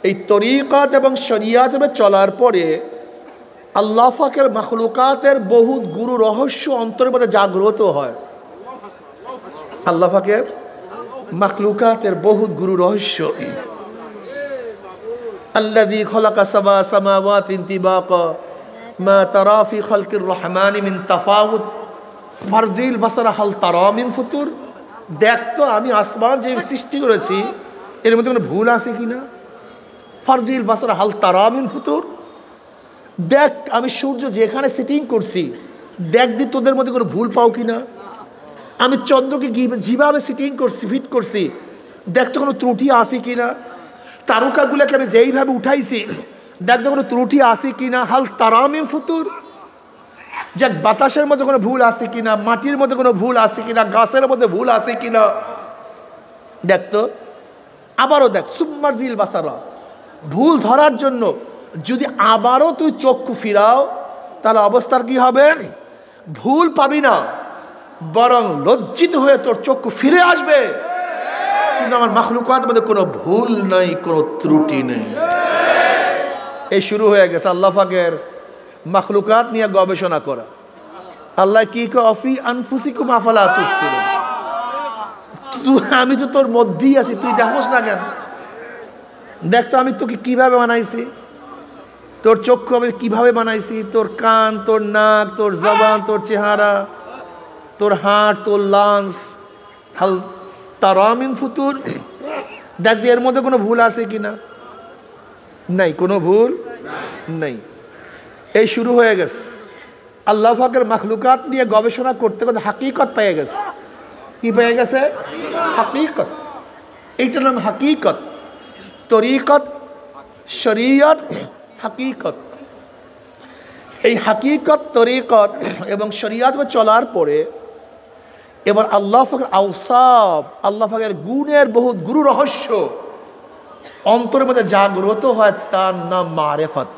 এই তরিকত এবং শরিয়াত চলার পরে আল্লাহ পাকের মাখলুকাতের বহুত গুরু রহস্য অন্তরের মধ্যে জাগ্রত হয়। আল্লাহ পাকের মাখলুকাতের বহুত গুরু রহস্য। আল্লাযী খালাকা সাবা সামাওয়াতিন তিবাকা মা তারা ফি খালকির রহমানি মিন তাফাউত ফারজিল বাসারা হাল তারা মিন ফুতুর। দেখ তো আমি আসমান যে সৃষ্টি করেছি এর মধ্যে কোনো ভুল আছে কিনা। ফারজিল বাসারা হাল তারা মিন ফুতুর। দেখ আমি সূর্য যেখানে সেটিং করছি, দেখ দি তোদের মধ্যে কোনো ভুল পাও কিনা। আমি চন্দ্রকে যেভাবে সেটিং করছি, ফিট করছি, দেখ তো কোনো ত্রুটি আছে কিনা। তারকাগুলোকে আমি যেইভাবে উঠাইছি, দেখ তো কোনো ত্রুটি আছে কিনা। হাল তারা মিন ফুতুর। যাক বাতাসের মধ্যে কোনো ভুল আছে কিনা, মাটির মধ্যে কোনো ভুল আছে কিনা, গাছের মধ্যে ভুল আছে কিনা দেখতো। আবারও দেখ সুম্মারজিল বাসারা, ভুল ধরার জন্য যদি আবারও তুই চক্ষু ফিরাও তাহলে অবস্থার কি হবে? ভুল পাবি না, বরং লজ্জিত হয়ে তোর চক্ষু ফিরে আসবে। কিন্তু আমার মাখলুকাত মধ্যে কোনো ভুল নাই, কোনো ত্রুটি নেই। এই শুরু হয়ে গেছে আল্লাহ পাকের মাখলুকাত নিয়ে গবেষণা করা। আল্লাহ কি কফি আনফুসিকুম আফালা তুবসিরুন। আমি তো তোর মধ্যেই আছি, তুই দেখোস না কেন? দেখতো আমি তোকে কিভাবে বানাইছি, তোর চক্ষু আমি কিভাবে বানাইছি, তোর কান, তোর নাক, তোর জবান, তোর চেহারা, তোর হাড়, তোর লাংস। হাল তারা মিন ফুতুর। দেখ এর মধ্যে কোনো ভুল আছে কিনা। নাই, কোনো ভুল নাই। এই শুরু হয়ে গেছে আল্লাহ পাকের মাখলুকাত নিয়ে গবেষণা করতে করতে হাকিকত পেয়ে গেছে। কি পেয়ে গেছে? হাকিকত। এইটার নাম হাকিকত। তরিকত, শরিয়ত, হাকিকত। এই হাকিকত, তরিকত এবং শরিয়ত চলার পরে এবার আল্লাহ পাকের আওসাফ, আল্লাহ পাকের গুণের বহুত গুরু রহস্য অন্তরের মধ্যে জাগ্রত হয়, তার নাম মারেফত।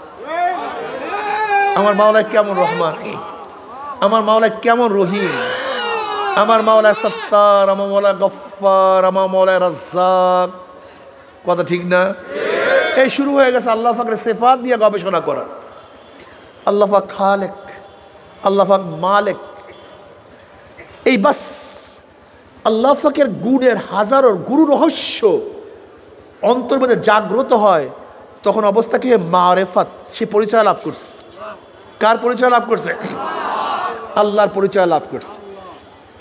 আমার মাওলা কেমন রহমান, আমার মাওলা কেমন রহিম, আমার মাওলা সত্তার, আমার মাওলা গফফার, আমার মাওলা রাজ্জাক। কথা ঠিক না? এই শুরু হয়ে গেছে আল্লাহ পাকের সিফাত নিয়ে গবেষণা করা। আল্লাহ পাক খালেক, আল্লাহ পাক মালিক। এই বাস আল্লাহ পাকের গুণের হাজারো গুরু রহস্য অন্তর মধ্যে জাগ্রত হয়, তখন অবস্থা কি মারেফাত, সে পরিচয় লাভ করছে। কার পরিচয় লাভ করছে? আল্লাহর পরিচয় লাভ করছে।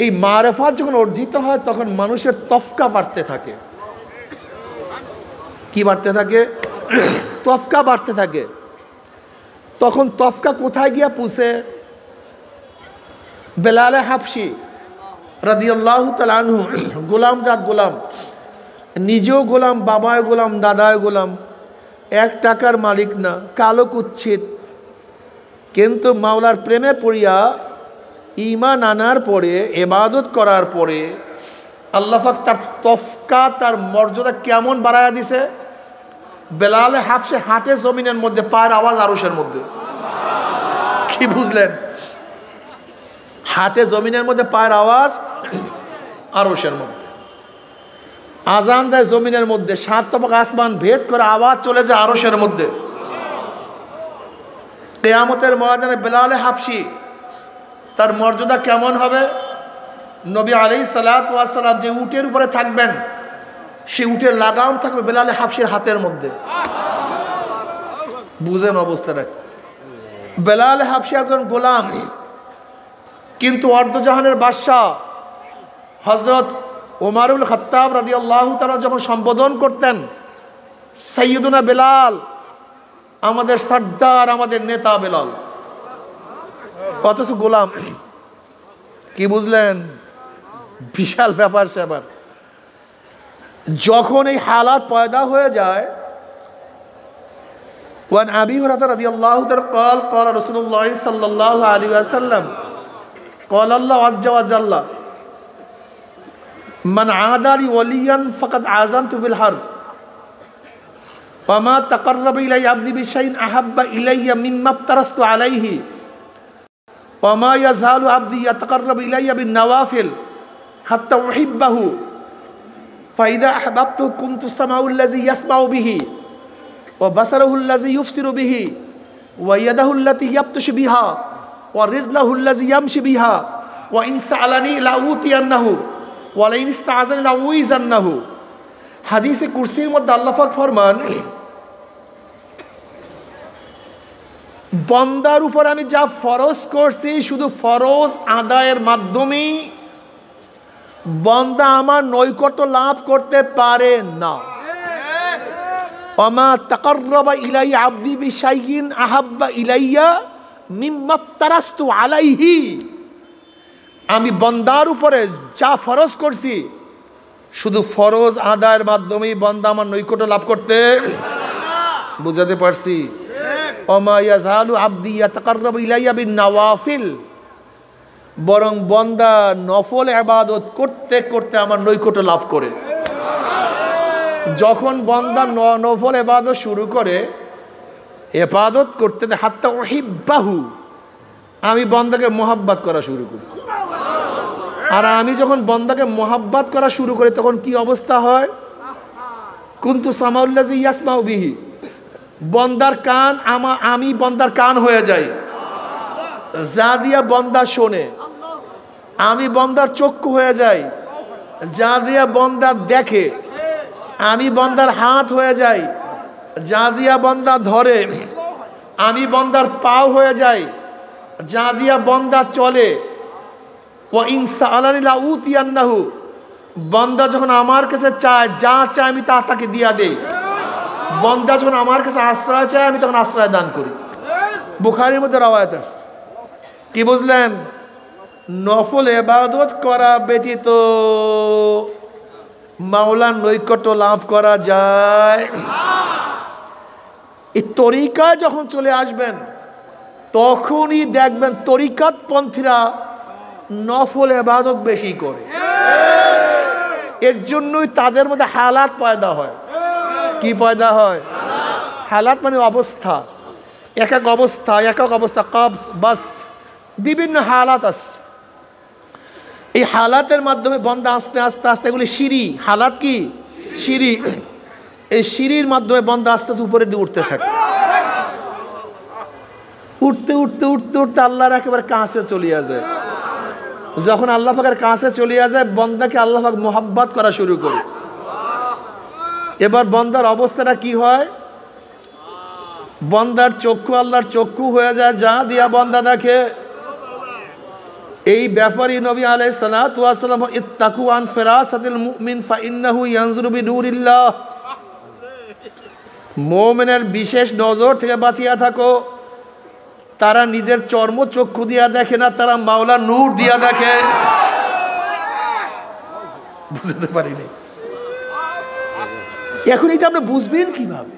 এই মারেফাত যখন অর্জিত হয় তখন মানুষের তফকা বাড়তে থাকে। কি বাড়তে থাকে? তফকা বাড়তে থাকে। তখন তফকা কোথায় গিয়া পুষে? বেলালে হাবশি রাদিয়াল্লাহু তাআলা আনহু, গোলাম জাত গোলাম, নিজেও গোলাম, বাবায় গোলাম, দাদায় গোলাম, 1 টাকার মালিক না, কালো কুচ্ছিত, কিন্তু মাওলার প্রেমে পড়িয়া ঈমান আনার পরে, ইবাদত করার পরে আল্লাহ পাক তার তফকা, তার মর্যাদা কেমন বাড়ায়া দিছে। বেলালে হাবশে হাটে জমিনের মধ্যে, পায়ের আওয়াজ আরশের মধ্যে। কি বুঝলেন? হাটে জমিনের মধ্যে, পায়ের আওয়াজ আরশের মধ্যে। আজান দেয় জমিনের মধ্যে, 7 তবক আসমান ভেদ করে আওয়াজ চলে যায় আরশের মধ্যে। কিয়ামতের ময়দানে বেলালে হাবশি তার মর্যাদা কেমন হবে? নবী আলাইহিস সালাতু ওয়াস সালাম যে উটের উপরে থাকবেন, সেই উটের লাগাম থাকবে বেলালে হাবশির হাতের মধ্যে। বুঝেন অবস্থাটা? বেলালে হাবশি একজন গোলাম, কিন্তু অর্ধজাহানের বাদশাহ হযরত ওমরুল খাত্তাব রাদিয়াল্লাহু তাআলা যখন সম্বোধন করতেন সাইয়্যিদুনা বেলাল, আমাদের সর্দার, আমাদের নেতা বেলাল, অথচ গোলাম। কি বুঝলেন? বিশাল ব্যাপার স্যাপার। যখন এই হালাত পয়দা হয়ে যায়, ওয়ান আবি হুরায়রা রাদিয়াল্লাহু তাআলা قال قال رسول الله صلى الله عليه وسلم قال الله عز وجل من عادى لي وليا فقد آذنته بالحرب وما تقرب إلي عبدي بشيء أحب إلي مما افترضت عليه وما يزال عبدي يتقرب إلي بالنوافل حتى أحبه فإذا أحببته كنت سمعه الذي يسمع به وبصره الذي يبصر به ويده التي يبطش بها ورجله الذي يمشي بها وإن سألني لأوتينه ولئن استعاذني لأعوذنه। হাদিসে কুরসির মধ্যে আল্লাহ পাক ফরমান, বান্দার উপর আমি যা ফরজ করছি শুধু ফরজ আদায়ের মাধ্যমেই বান্দা আমার নৈকট্য লাভ করতে পারে না। ওমা তাকাররাবা ইলাইয়া আবদি বিশাইইন আহাব্বা ইলাইয়া মিম্মা তারাস্তু আলাইহি। আমি বান্দার উপরে যা ফরজ করছি শুধু ফরজ আদায়ের মাধ্যমেই বান্দা আমার নৈকট্য লাভ করতে। বুঝাতে পারছি? ওমা ইয়াজালু আবদি ইয়াতাকাররাবু ইলাইয়া বিন নওয়াফিল, বরং বান্দা নফল ইবাদত করতে করতে আমার নৈকট্য লাভ করে। যখন বান্দা নফল ইবাদত শুরু করে, ইবাদত করতে হাত্তা উহিব্বাহু, আমি বান্দাকে মোহাব্বত করা শুরু করি। আর আমি যখন বান্দাকে মোহাব্বত করা শুরু করি তখন কি অবস্থা হয়? কুনতু সামাউল্লাযী ইয়াসমাউ বিহি, বান্দার কান আমি বান্দার কান হয়ে যাই, যা দিয়া বান্দা শোনে। আমি বান্দার চক্ষু হয়ে যাই, যা দিয়া বান্দা দেখে। আমি বান্দার হাত হয়ে যাই, যা দিয়া বান্দা ধরে। আমি বান্দার পাও হয়ে যাই, যা দিয়া বান্দা চলে। ওয়া ইন সাআলানি লাউতিয়ান্নাহু, বান্দা যখন আমার কাছে চায়, যা চায় আমি তা তাকে দিয়া দেই। বান্দা যখন আমার কাছে আশ্রয় চায় আমি তখন আশ্রয় দান করি। বুখারীর মধ্যে রওয়ায়াত আছে। কি বুঝলেন? নফল ইবাদত করা ব্যতীত মাওলার নৈকট্য লাভ করা যায়। এই তরিকা যখন চলে আসবেন তখনই দেখবেন তরিকাত পন্থীরা নফল ইবাদত বেশি করে। এর জন্যই তাদের মধ্যে হালাত পয়দা হয়। কি পয়দা হয়? হালাত মানে অবস্থা, এক এক অবস্থা, এক এক অবস্থা, কবজ বাস্ত, বিভিন্ন হালাত আছে। এই হালাতের মাধ্যমে বান্দা আস্তে আস্তে আস্তে, এগুলি সিঁড়ি। হালাত কি? সিঁড়ি। এই সিঁড়ির মাধ্যমে বান্দা আস্তে আস্তে উপরের দিকে উঠতে থাকে। উঠতে উঠতে উঠতে উঠতে আল্লাহর একেবারে কাছে চলিয়া যায়। যখন আল্লাহ পাকের কাছে চলিয়া যায়, বান্দাকে আল্লাহ পাক মোহাব্বত করা শুরু করে। এবার বান্দার অবস্থাটা কি হয়? বান্দার চক্ষু আল্লাহর চক্ষু হয়ে যায়, যা দিয়া বান্দা দেখে। এই ব্যাপারই নবী আলাইহিস সালাতু ওয়াস সালাম, ইত্তাকু আন ফিরাসাতিল মুমিন ফাইন্নাহু ইয়ানজুরু বিনুরিল্লাহ, মুমিনের বিশেষ নজর থেকে বাঁচিয়া থাকো। তারা নিজের চর্ম চক্ষু দিয়া দেখে না, তারা মাওলার নূর দিয়া দেখে। বুঝতে পারিনি। এখন এটা আপনি বুঝবেন কিভাবে?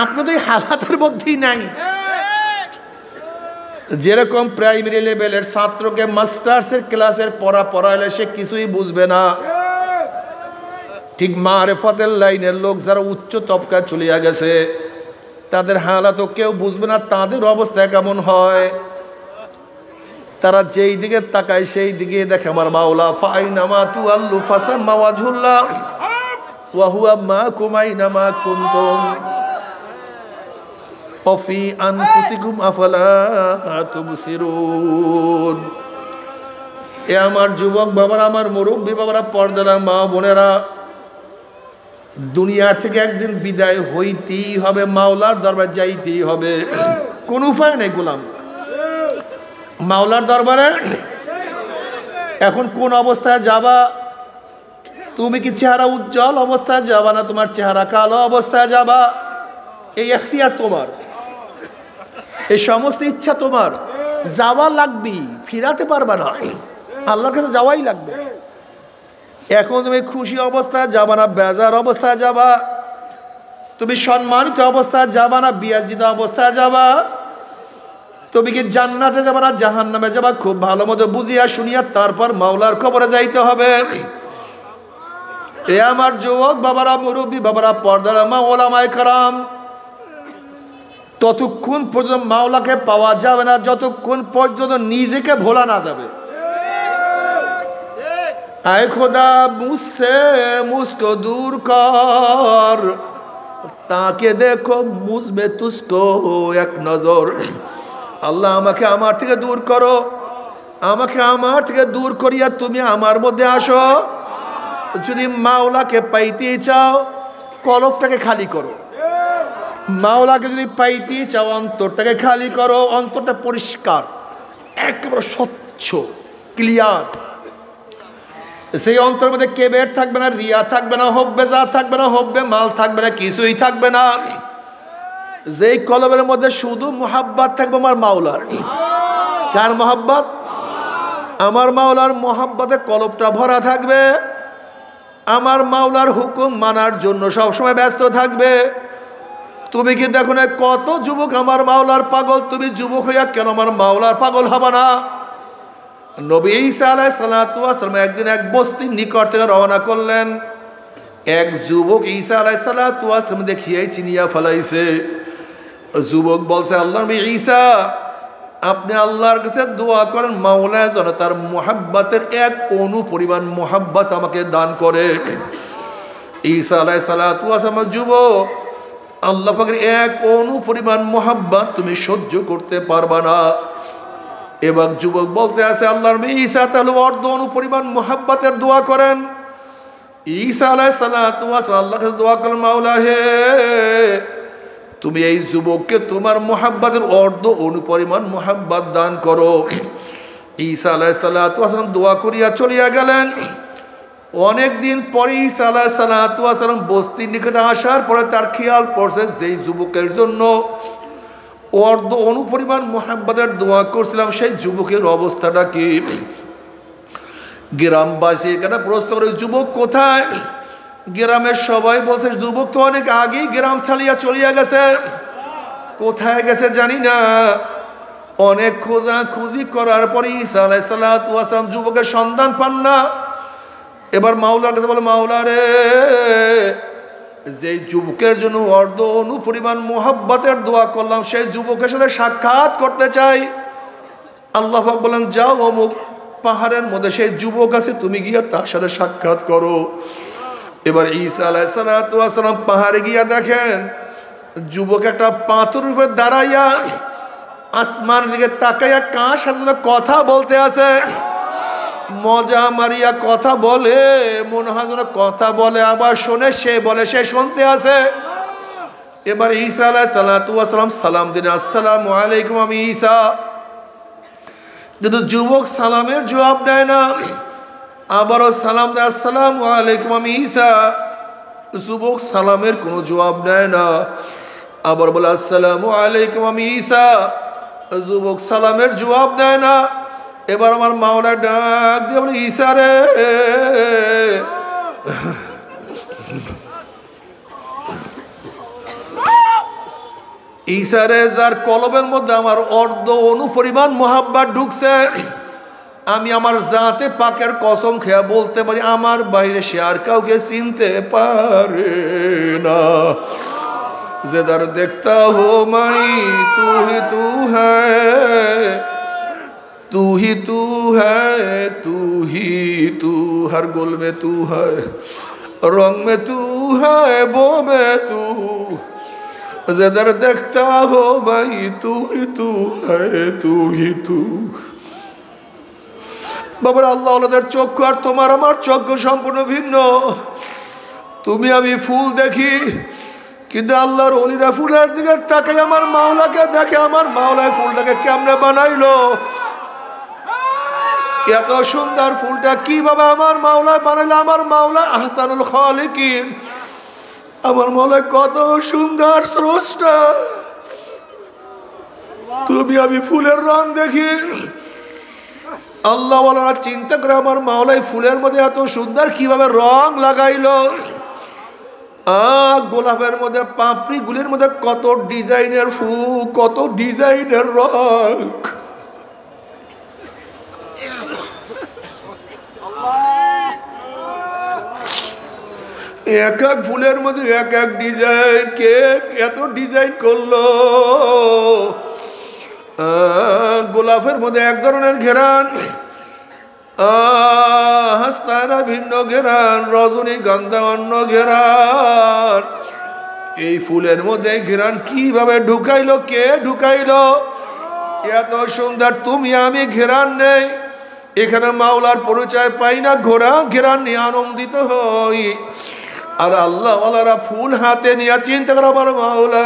আপনি তো এই হালাতের মধ্যেই নাই। যেরকম প্রাইমারি লেভেলের ছাত্রকে মাস্টার্সের ক্লাসের পড়া পড়াইলে সে কিছুই বুঝবে না, ঠিক মারেফতের লাইনের লোক যারা উচ্চ তবকায় চলিয়া গেছে তাদের হালাতও কেউ বুঝবে না। তাদের অবস্থা কেমন হয়? তারা যেই দিকে তাকায় সেই দিকে দেখে আমার মাওলা। ফাইনামা তুআল্লু ফাসাম্মা ওয়াজহুল্লাহ ওয়া হুয়া মাকুম আইনামা কুনতুম ওয়াফি আনফুসিকুম আফালা তুবসিরুন। এ আমার যুবক বাবারা, আমার মুরব্বী বাবারা, পর্দারা মা বোনেরা, দুনিয়ার থেকে একদিন বিদায় হইতেই হবে, মাওলার দরবারে যাইতেই হবে। কোন উপায় নেই গোলাম। মাওলার দরবারে এখন কোন অবস্থায় যাবা তুমি কি চেহারা উজ্জ্বল অবস্থায় যাবা না তোমার চেহারা কালো অবস্থায় যাবা? এই এখতিয়ার তোমার, এই সমস্ত ইচ্ছা তোমার। যাওয়া লাগবে, ফিরাতে পারবা না, আল্লাহর কাছে যাওয়াই লাগবে। এখন তুমি খুশি অবস্থায় যাবা না বেজার অবস্থায় যাবা? তুমি সম্মানিত অবস্থায় যাবা না বিয়াজিত অবস্থায় যাবা? তুমি কি জান্নাতে যাবা না জাহান্নামে যাবা? খুব ভালো মতো বুঝিয়া শুনিয়া তারপর মাওলার কবরে যাইতে হবে। এ আমার যুবক বাবারা, মুরব্বী বাবারা, পর্দার মা, ওলামায়ে কেরাম, ততক্ষণ পর্যন্ত মাওলাকে পাওয়া যাবে না যতক্ষণ পর্যন্ত নিজেকে ভোলা না যাবে। আয় খোদা মুঝসে মুঝকো দূর কর, তাকে দেখো মুঝবে তুঝকো এক নজর। আল্লাহ আমাকে আমার থেকে দূর করো, আমাকে আমার থেকে দূর করিয়া তুমি আমার মধ্যে আসো। যদি মাওলাকে পাইতে চাও কলবটাকে খালি করো, মাওলাকে যদি পাইতে চাও অন্তরটাকে খালি করো। অন্তরটা পরিষ্কার, একেবারে স্বচ্ছ, ক্লিয়ার। সেই অন্তরের মধ্যে কেবের থাকবে না, রিয়া থাকবে না, হব্বে যা থাকবে না, হব্বে মাল থাকবে না, কিছুই থাকবে না। যেই কলবের মধ্যে শুধু মোহাব্বত থাকবে আমার মাওলার। কার মোহাব্বত? আমার মাওলার মোহাব্বতে কলবটা ভরা থাকবে। আমার মাওলার হুকুম মানার জন্য সবসময় ব্যস্ত থাকবে। তুমি কি দেখো না কত যুবক আমার মাওলার পাগল? তুমি যুবক হইয়া কেন আমার মাওলার পাগল হবা না? নবী ঈসা আলাইহিস সালাতু ওয়াস সালাম একদিন এক বস্তির নিকট থেকে রওনা করলেন। এক যুবক ঈসা আলাইহিস সালাতু ওয়াস সালাম দেখিয়াই চিনিয়া ফেলাইছে। যুবক বলছে, আল্লাহর নবী ঈসা, আপনি আল্লাহর কাছে দোয়া করেন মাওলা যেন তার মুহাব্বতের এক অণু পরিমাণ মুহাব্বত আমাকে দান করে। ঈসা আলাইহিস সালাতু ওয়াস সালাম, যুবক, আল্লাহ পাকের এক অণু পরিমাণ মুহাব্বত তুমি সহ্য করতে পারবা না। এবার যুবক বলতে আছে, আল্লাহর নবী ঈসা তাহলে অর্ধ অণু পরিমাণ মুহাব্বতের দোয়া করেন। ঈসা আলাইহিস সালাতু ওয়াস সালাম আল্লাহর কাছে দোয়া করেন, মাওলা হে, তুমি এই যুবককে তোমার মুহাব্বতের অর্ধ অণু পরিমাণ মুহাব্বত দান করো। ঈসা আলাইহিস সালাতু ওয়াস সালাম দোয়া করিয়া চলিয়া গেলেন। অনেকদিন পরে ঈসা আলাইহিস সালাতু ওয়াস সালাম বস্তির নিকটে আসার পরে তার খেয়াল পড়ছে যেই যুবকের জন্য অর্ধ অণু পরিমাণ মুহাব্বতের দোয়া করছিলাম সেই যুবকের অবস্থাটা কি। গ্রামবাসী এখানে প্রশ্ন করে, যুবক কোথায়? গ্রামের সবাই বলছে, যুবক তো অনেক আগেই গ্রাম ছাড়িয়া চলিয়া গেছে। কোথায় গেছে জানি না। অনেক খোঁজাখুঁজি করার পরে ঈসা আলাইহিস সালাতু ওয়াস সালাম যুবকের সন্ধান পান না। এবার মাওলার কাছে বলে, মাওলা রে, যে যুবকের জন্য অর্ধ অণু পরিমাণ মুহাব্বতের দোয়া করলাম সেই যুবকের সাথে সাক্ষাৎ করতে চাই। আল্লাহ পাক বলেন, যাও অমুক পাহাড়ের মধ্যে সেই যুবক আছে, তুমি গিয়া তার সাথে সাক্ষাৎ করো। এবার ঈসা আলাইহিস সালাতু ওয়াস সালাম পাহাড়ে গিয়া দেখেন যুবক একটা পাথরের উপর দাঁড়াইয়া আসমানের দিকে তাকাইয়া কার সাথে যেন কথা বলতে আছে। মজা মারিয়া কথা বলে, মনে হয় যেন কথা বলে আবার শোনে, সে বলে সে শুনতে আছে। এবার ঈসা আলাইহিস সালাতু ওয়াস সালাম সালাম দিন, আসসালামু আলাইকুম, আমি ঈসা। কিন্তু যুবক সালামের জবাব দেয় না। আবারও সালাম দেয়, আসসালামু আলাইকুম, আমি ঈসা। যুবক সালামের কোনো জবাব দেয় না। আবার বলে, আসসালামু আলাইকুম, আমি ঈসা। যুবক সালামের জবাব দেয় না। এবার আমার মাওলা ডাক দিয়ে বলে, ঈসা রে, ঈসা রে, যার কলবের মধ্যে আমার অর্ধ অণু পরিমাণ মুহাব্বত ঢুকছে, আমি আমার জাতে পাকের কসম খেয়া বলতে পারি আমার বাইরে সে আর কাউকে চিনতে পারে না। যেদার দেখতা হো মাই তু হি তু হ্যায়, तू ही तू है, तू ही तू, हर गुल में तू है, रंग में तू है, बो में तू, जिधर देखता हो भाई तू ही है, तू ही तू। বাবার আল্লাহ ওদের চক্ষু আর তোমার আমার চক্ষু সম্পূর্ণ ভিন্ন। তুমি আমি ফুল দেখি, কিন্তু আল্লাহর ওলিরা ফুলের দিকে তাকাই আমার মাওলাকে দেখে। আমার মাওলায় ফুলটাকে কেমনে বানাইলো। এত সুন্দর ফুলটা কিভাবে আমার মাওলা বানাইলো? আমার মাওলা আহসানুল খালিকিন, আমার মাওলা কত সুন্দর স্রষ্টা। তুমি আমি ফুলের রং দেখি, আল্লাহ ওয়ালারা চিন্তা করে আমার মাওলাই ফুলের মধ্যে এত সুন্দর কিভাবে রং লাগাইলো। গোলাপের মধ্যে পাপড়ি গুলির মধ্যে কত ডিজাইনের ফুল, কত ডিজাইনের রং। এক এক ফুলের মধ্যে এক এক ডিজাইন, কে এত ডিজাইন করলো? গোলাপের মধ্যে এক ধরনের ঘেরান, হাসনারা ভিন্ন ঘেরান, রজনীগন্ধা অন্য ঘেরান। এই ফুলের মধ্যে ঘেরান কিভাবে ঢুকাইলো? কে ঢুকাইলো? এত সুন্দর তুমি আমি ঘেরান নেই, এখানে মাওলার পরিচয় পাই না, ঘেরান নিয়ে আনন্দিত হই। আর আল্লাহ ওয়ালারা ফুল হাতে নিয়ে চিন্তা করে আমার মাওলা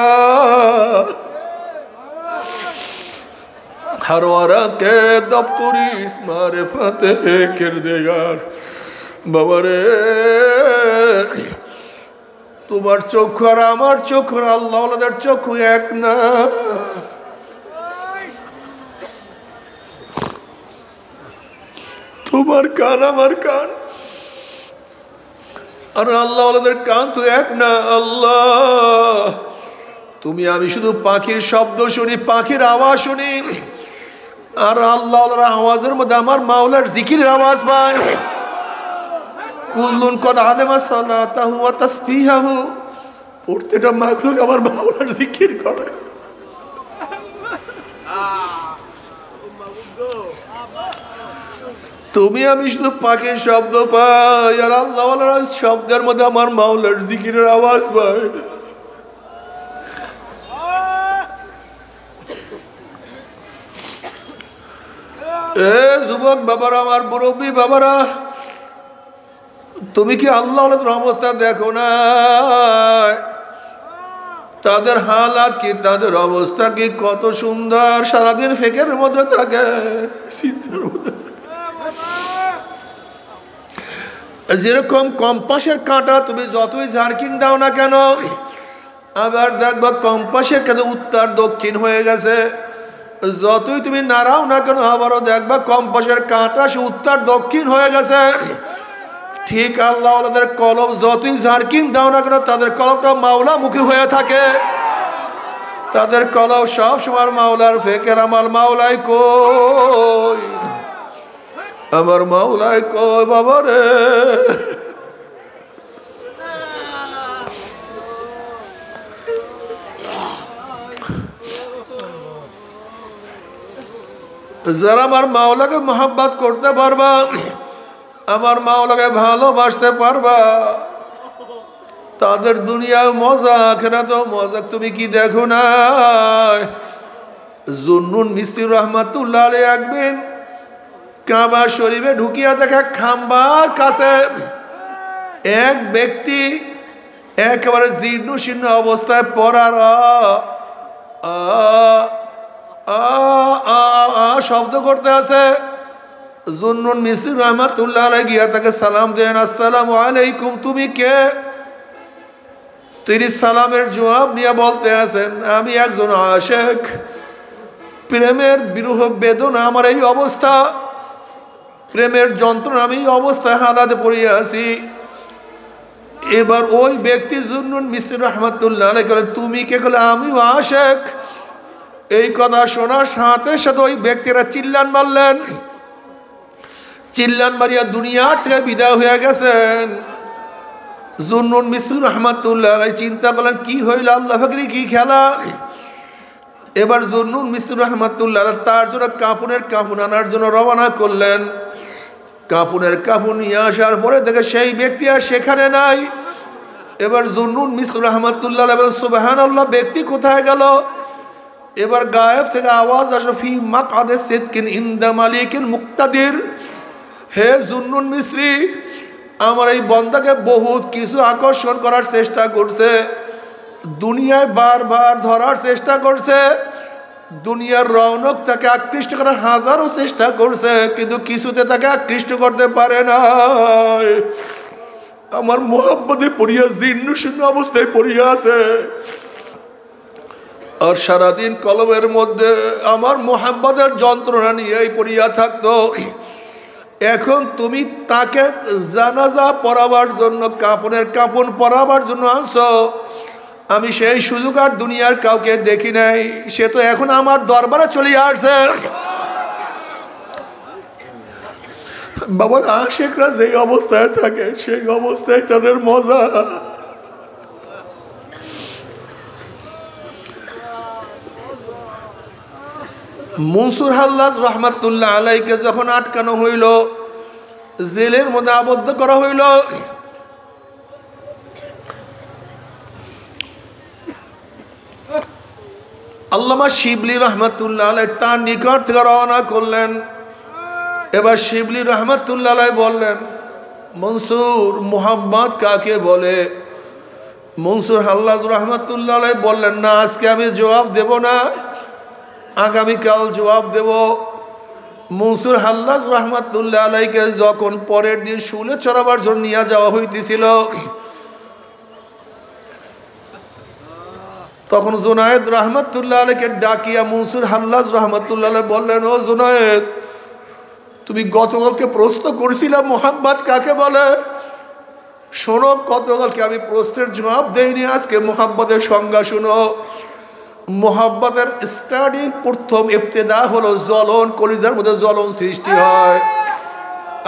हरवारा के दफ्तरी इस्मारे फाते किरदेगार बाबारे तुम्हार चोख और आमार चोख और अल्लाह वालादेर चोख एक ना। तुम्हार कान आमार कान और अल्लाह वालादेर कान तो एक ना। अल्लाह তুমি আমি শুধু পাখির শব্দ শুনি, পাখির আওয়াজ শুনি, আর আল্লাহর আওয়াজের মধ্যে আমার মাওলার জিকিরের আওয়াজ পাই। কুল্লুন কদ আলেমা সালাতাহু ওয়া তাসবিহাহু, প্রত্যেকটা মাখলুক আমার মাওলার জিকির করে। তুমি আমি শুধু পাখির শব্দ পাই, আর আল্লাহর শব্দের মধ্যে আমার মাওলার জিকিরের আওয়াজ পাই। এ যুবক বাবারা, আমার মুরব্বী বাবারা, তুমি কি আল্লাহর অবস্থা দেখো না? তাদের হালাত কি, তাদের অবস্থা কি কত সুন্দর, সারাদিন ফেকের মধ্যে থাকে, চিন্তার মধ্যে থাকে। যেরকম কম্পাসের কাঁটা তুমি যতই ঝাড়কিন দাও না কেন, আবার দেখবা কম্পাসের কাঁটা উত্তর দক্ষিণ হয়ে গেছে। যতই তুমি নাড়াও না কেন, আবারও দেখবা কম্পাসের কাঁটা সে উত্তর দক্ষিণ হয়ে গেছে। ঠিক আল্লাহ ওয়ালাদের কলব যতই ঝাড়কিন দাও না কেন, তাদের কলবটা মাওলা মুখী হয়ে থাকে। তাদের কলব সব সময় মাওলার ফেকের। আমার মাওলাই কই, আমার মাওলাই কই বাবারে। যারা আমার মাওলাকে মহব্বত করতে পারবা, আমার মাওলাকে ভালোবাসতে পারবা, তাদের দুনিয়ায় মজা, আখিরাতেও মজা। তুমি কি দেখো না, জুন্নুন মিস্ত্রি রহমাতুল্লাহ আলাইহি একদিন কাবা শরীফে ঢুকিয়া দেখে খাম্বার কাছে এক ব্যক্তি একেবারে জীর্ণ শীর্ণ অবস্থায় পড়ার শব্দ করতে আছে। জুন্নুন মিস্ত্রি রহমাতুল্লাহ আলাইহি গিয়া তাকে সালাম দেন, আসসালামু আলাইকুম, তুমি কে? তিনি সালামের জবাব নিয়ে বলতে আছেন, আমি একজন আশিক, প্রেমের বিরহ বেদনা আমার এই অবস্থা, প্রেমের যন্ত্রণা আমি এই অবস্থায় হালাতে পড়িয়া আছি। এবার ওই ব্যক্তি জুন্নুন মিস্ত্রি রহমাতুল্লাহ আলাইহি বলেন, তুমি কে? বলে আমিও আশিক। এই কথা শোনার সাথে সাথে ওই ব্যক্তিরা চিল্লান মারলেন, চিল্লান মারিয়া দুনিয়ার থেকে বিদায় হয়ে গেছেন। জুন্নুন মিস্ত্রি রহমাতুল্লাহ আলাইহি চিন্তা করলেন, কি হইল, আল্লাহ ফাকরি কি খেলা? এবার জুন্নুন মিস্ত্রি রহমাতুল্লাহ তার জন্য কাপড়ের কাপড় আনার জন্য রওনা করলেন। কাপড়ের কাপড় নিয়ে আসার পরে দেখে সেই ব্যক্তি আর সেখানে নাই। এবার জুন্নুন মিস্ত্রি রহমাতুল্লাহ বলেন, সুবহানাল্লাহ, ব্যক্তি কোথায় গেল? এবার গায়েব থেকে আওয়াজ আসলো, ফি মাকআদে সিদকিন ইনদা মালিকিন মুক্তাদির। হে জুন্নুন মিস্ত্রি, আমার এই বন্দাকে বহুত কিছু আকর্ষণ করার চেষ্টা করছে, দুনিয়ায় বারবার ধরার চেষ্টা করছে, দুনিয়ার রৌনক তাকে আকৃষ্ট করার হাজারো চেষ্টা করছে, কিন্তু কিছুতে তাকে আকৃষ্ট করতে পারে না। আমার মোহাব্বতে পড়িয়া জীর্ণ শীর্ণ অবস্থায় পড়িয়া আছে, আর সারাদিন কলবের মধ্যে আমার মোহাব্বতের যন্ত্রণা নিয়েই পড়িয়া থাকতো। এখন তুমি তাকে জানাজা পড়াবার জন্য কাপন পরাবার জন্য আনছো। আমি সেই সুযোগ আর দুনিয়ার কাউকে দেখি নাই, সে তো এখন আমার দরবারে চলে আসছে। বাবার আশেকরা যেই অবস্থায় থাকে সেই অবস্থায় তাদের মজা। মনসুর হাল্লাজ রহমাতুল্লাহ আলাইকে যখন আটকানো হইল, জেলের মধ্যে আবদ্ধ করা হইল, আল্লামা শিবলি রহমাতুল্লাহ আলাই তার নিকট থেকে রওনা করলেন। এবার শিবলি রহমাতুল্লাহ আলাই বললেন, মনসুর, মুহাব্বত কাকে বলে? মনসুর হাল্লাজ রহমাতুল্লাহ আলাই বললেন, না, আজকে আমি জবাব দেব না, আগামীকাল জবাব দেব। মনসুর হাল্লাজ রহমাতুল্লাহ আলাইকে যখন পরের দিন শুলে চড়াবার জন্য নিয়ে যাওয়া হইতেছিল, তখন জুনায়েদ রহমাতুল্লাহ আলাইকে ডাকিয়া মনসুর হাল্লাজ রহমাতুল্লাহ আলাই বললেন, ও জুনায়েদ, তুমি গতকালকে প্রশ্ন করেছিলাম মোহাম্মদ কাকে বলে? শোনো, গতকালকে আমি প্রশ্নের জবাব দেইনি, আজকে মোহাম্মদের সংজ্ঞা শুনো। মোহাব্বতের স্টার্টিং, প্রথম ইফতেদা হলো জ্বলন, কলিজার মধ্যে জ্বলন সৃষ্টি হয়।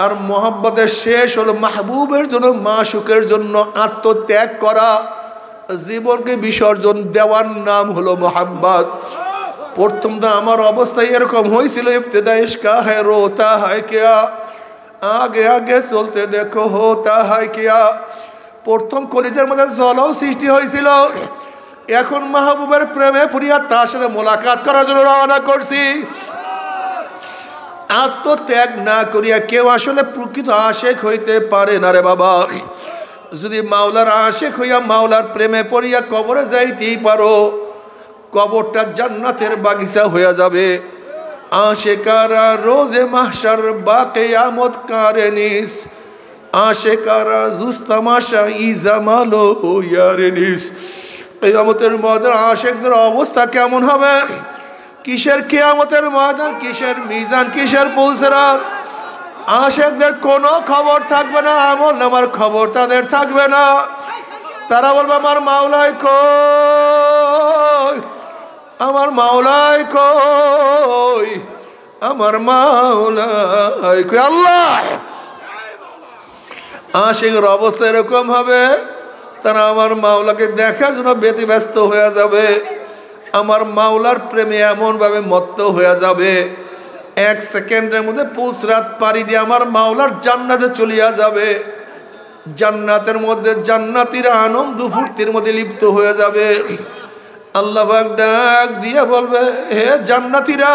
আর মোহাব্বতের শেষ হলো মাহবুবের জন্য, মাশুকের জন্য আত্মত্যাগ করা, জীবনকে বিসর্জন দেওয়ার নাম হলো মোহাব্বত। প্রথমটা আমার অবস্থা এরকম হয়েছিল, ইফতেদা ইশকা হ্যায় রোতা হয় কিয়া, আগে আগে চলতে দেখো হোতা হয় কিয়া। প্রথম কলিজার মধ্যে জ্বলন সৃষ্টি হয়েছিল, এখন মাহবুবের প্রেমে পড়িয়া তার সাথে মোলাকাত করার জন্য রওনা করছি। আত্মত্যাগ না করিয়া কেউ আসলে প্রকৃত আশেক হইতে পারে না রে বাবা। যদি মাওলার আশেক হইয়া মাওলার প্রেমে পড়িয়া কবরে যাইতেই পারো, কবরটা জান্নাতের বাগিচা হইয়া যাবে। আশেকারা রোজে মাহশার বা কিয়ামত কারেনিস, আশেকারা জুস্তামাশা ইজামালো ইয়ারেনিস। কিয়ামতের ময়দান আশেকদের অবস্থা কেমন হবে? কিসের কিয়ামতের ময়দান, কিসের মিজান, কিসের পুলসিরাত? আশেকদের কোনো খবর থাকবে না, আমল নামার খবর তাদের থাকবে না। তারা বলবে, আমার মাওলাই কই, আমার মাওলাই কই, আমার মাওলাই কই। আল্লাহ, আশেকের অবস্থা এরকম হবে, তারা আমার মাওলাকে দেখার জন্য ব্যতিব্যস্ত হয়ে যাবে, আমার মাওলার প্রেমে এমনভাবে মত্ত হয়ে যাবে, এক সেকেন্ডের মধ্যে পুসরাত পাড়ি দিয়ে আমার মাওলার জান্নাতে চলিয়া যাবে। জান্নাতের মধ্যে জান্নাতীরা আনন্দ ফুর্তির মধ্যে লিপ্ত হয়ে যাবে। আল্লাহ পাক ডাক দিয়ে বলবে, হে জান্নাতীরা,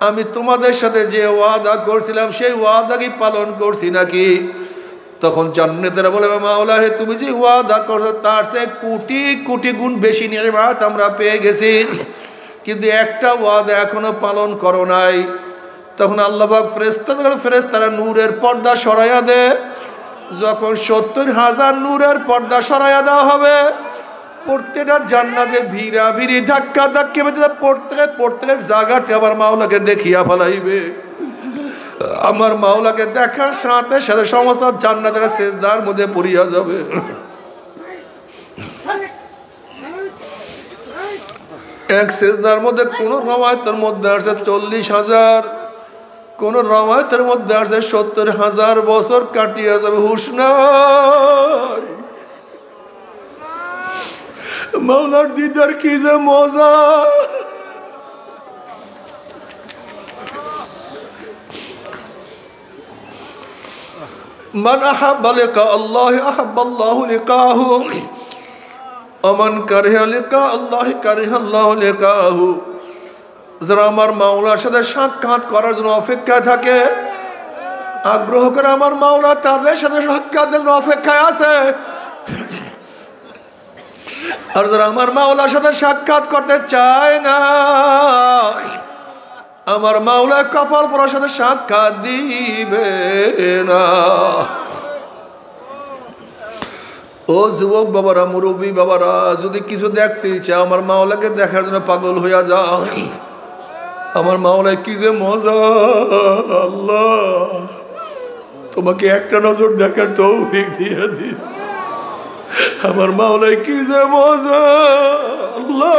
আমি তোমাদের সাথে যে ওয়াদা করছিলাম সেই ওয়াদা কি পালন করছি নাকি? তখন জান্নাতীরা বলবে, মাওলা, হে তুমি যে ওয়াদা করছো তার চেয়ে কোটি কোটি গুণ বেশি নিয়ামত আমরা পেয়ে গেছি, কিন্তু একটা ওয়াদা এখনো পালন করো নাই। তখন আল্লাহ পাক ফেরেশতারা নূরের পর্দা সরাইয়া দেয়। যখন 70,000 নূরের পর্দা সরাইয়া দেওয়া হবে, প্রত্যেকটা জান্নাতে ভিড়া ভিড়ি ধাক্কা ধাক্কি প্রত্যেকের জায়গাতে আমার মাওলাকে দেখিয়া ফেলাইবে। আমার মাওলাকে দেখার সাথে সাথে সমস্ত জান্নাতের সেজদার মধ্যে পড়িয়া যাবে। এক সেজদার মধ্যে কোন রওয়ায়াতের মধ্যে আছে 40,000, কোন রওয়ায়াতের মধ্যে আছে 70,000 বছর কাটিয়া যাবে। হুশ নাই, মাওলার দিদার কি যে মজা। মান আহাব্বা লিকা আল্লাহ আহাব্বা আল্লাহু লিকাহু ওয়া মান কারিহা লিকা আল্লাহ কারিহা আল্লাহু লিকাহু। যারা আমার মাওলার সাথে সাক্ষাৎ করার জন্য অপেক্ষা থাকে, আগ্রহ করে আমার মাওলা তাদের সাথে সাক্ষাতের জন্য অপেক্ষায় আছে। আর যারা আমার মাওলার সাথে সাক্ষাৎ করতে চায় না, আমার মাওলা কপাল পরার সাথে সাক্ষাৎ দিবে না। ও যুবক বাবারা, মুরব্বী বাবারা, যদি কিছু দেখতে চাও আমার মাওলাকে দেখার জন্য পাগল হইয়া যাও। আমার মাওলায় কি যে মজা, আল্লাহ তোমাকে একটা নজর দেখার তৌফিক দিয়ে দিই। আমার মাওলায় কি যে মজা, আল্লাহ।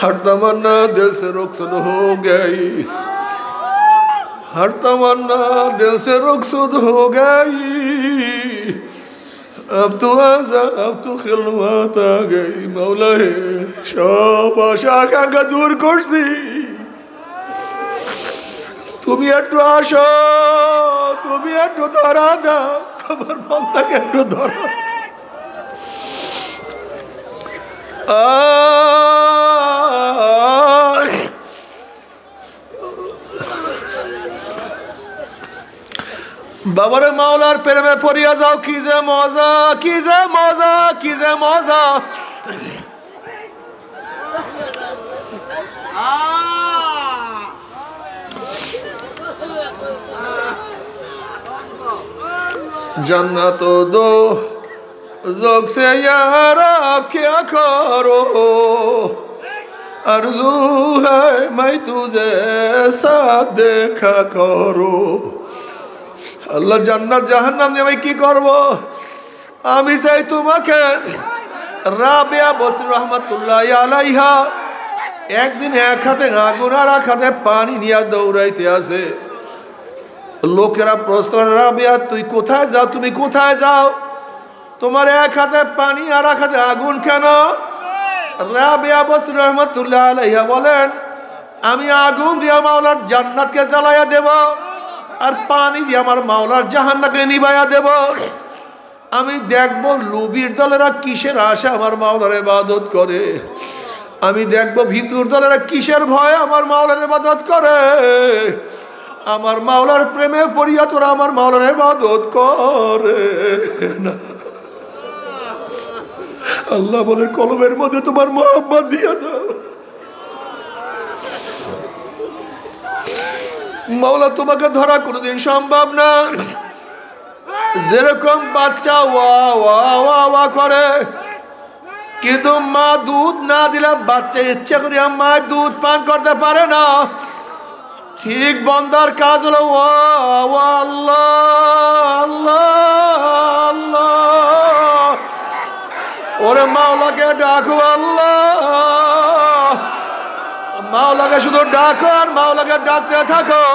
हर तमन्ना दिल से रुखसत हो गई, हर तमन्ना दिल से रुखसत हो गई, अब तो आजा, अब तो खिलवत आ गई। मौला है सब आशा आकांक्षा दूर करছি, তুমি একটু আসো, তুমি একটু ধরা দাও, তোমার বান্দাকে একটু ধরা। বাবারে মাওলার প্রেমে পড়িয়া যাও, কি যে মজা, কি যে মজা, কি যে মজা। जन्नत दो जोग से यार आप क्या करो, आरज़ू है मैं तुझे साथ देखा करो। আল্লাহ জান্নাত জাহান্নাম নিয়ে আমি কি করব? আমি চাই তোমাকে। রাবিয়া বসরি রহমাতুল্লাহি আলাইহা একদিন এক হাতে আগুন আর এক হাতে পানি নিয়ে দৌড়াইতে আছে। লোকেরা প্রশ্ন করে, রাবিয়া তুই কোথায় যাও, তুমি কোথায় যাও? তোমার এক হাতে পানি আর এক হাতে আগুন কেন? রাবিয়া বসরি রহমাতুল্লাহি আলাইহা বলেন, আমি আগুন দিয়ে মাওলার জান্নাতকে জ্বালাইয়া দেব, আর পানি দিয়ে আমার মাওলার জাহান্নামকে নিভাইয়া দেব। আমি দেখবো লুবির দলেরা কিসের আশা আমার মাওলার ইবাদত করে, আমি দেখবো ভিতুর দলেরা কিসের ভয় আমার মাওলার ইবাদত করে। আমার মাওলার প্রেমে পড়িয়া তোরা আমার মাওলার ইবাদত করে না। আল্লাহ বলে কলবের মধ্যে তোমার মহব্বত দিয়ে দাও। মাওলা তোমাকে ধরা কোনোদিন সম্ভব না। যেরকম বাচ্চা ওয়া ওয়া ওয়া ওয়া করে, কিন্তু মা দুধ না দিলে বাচ্চা ইচ্ছা করে মায়ের দুধ পান করতে পারে না। ঠিক বন্দার কাজ হলো ওয়া ওয়া আল্লাহ আল্লাহ আল্লাহ। ওরে মাওলাকে ডাকো আল্লাহ, মাওলাকে শুধু ডাকো আর মাওলাকে ডাকতে থাকো।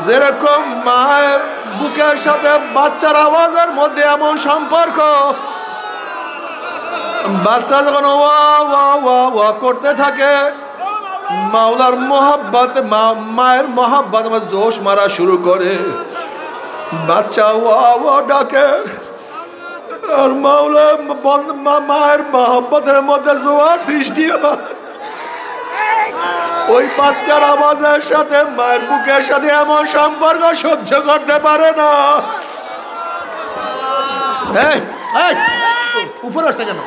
যেরকম মায়ের বুকের সাথে বাচ্চার আওয়াজের মধ্যে এমন সম্পর্ক, বাচ্চা যখন ওয়া ওয়া ওয়া ওয়া করতে থাকে, মাওলার মোহাব্বত, মায়ের মোহাব্বত আমার জোশ মারা শুরু করে। বাচ্চা ওয়া ওয়া ডাকে আর মাওলা মায়ের মোহাব্বতের মধ্যে জোয়ার সৃষ্টি হয়। ওই বাচ্চার আওয়াজের সাথে মায়ের বুকের সাথে এমন সম্পর্ক সহ্য করতে পারে না। উপরে আসছে কেন?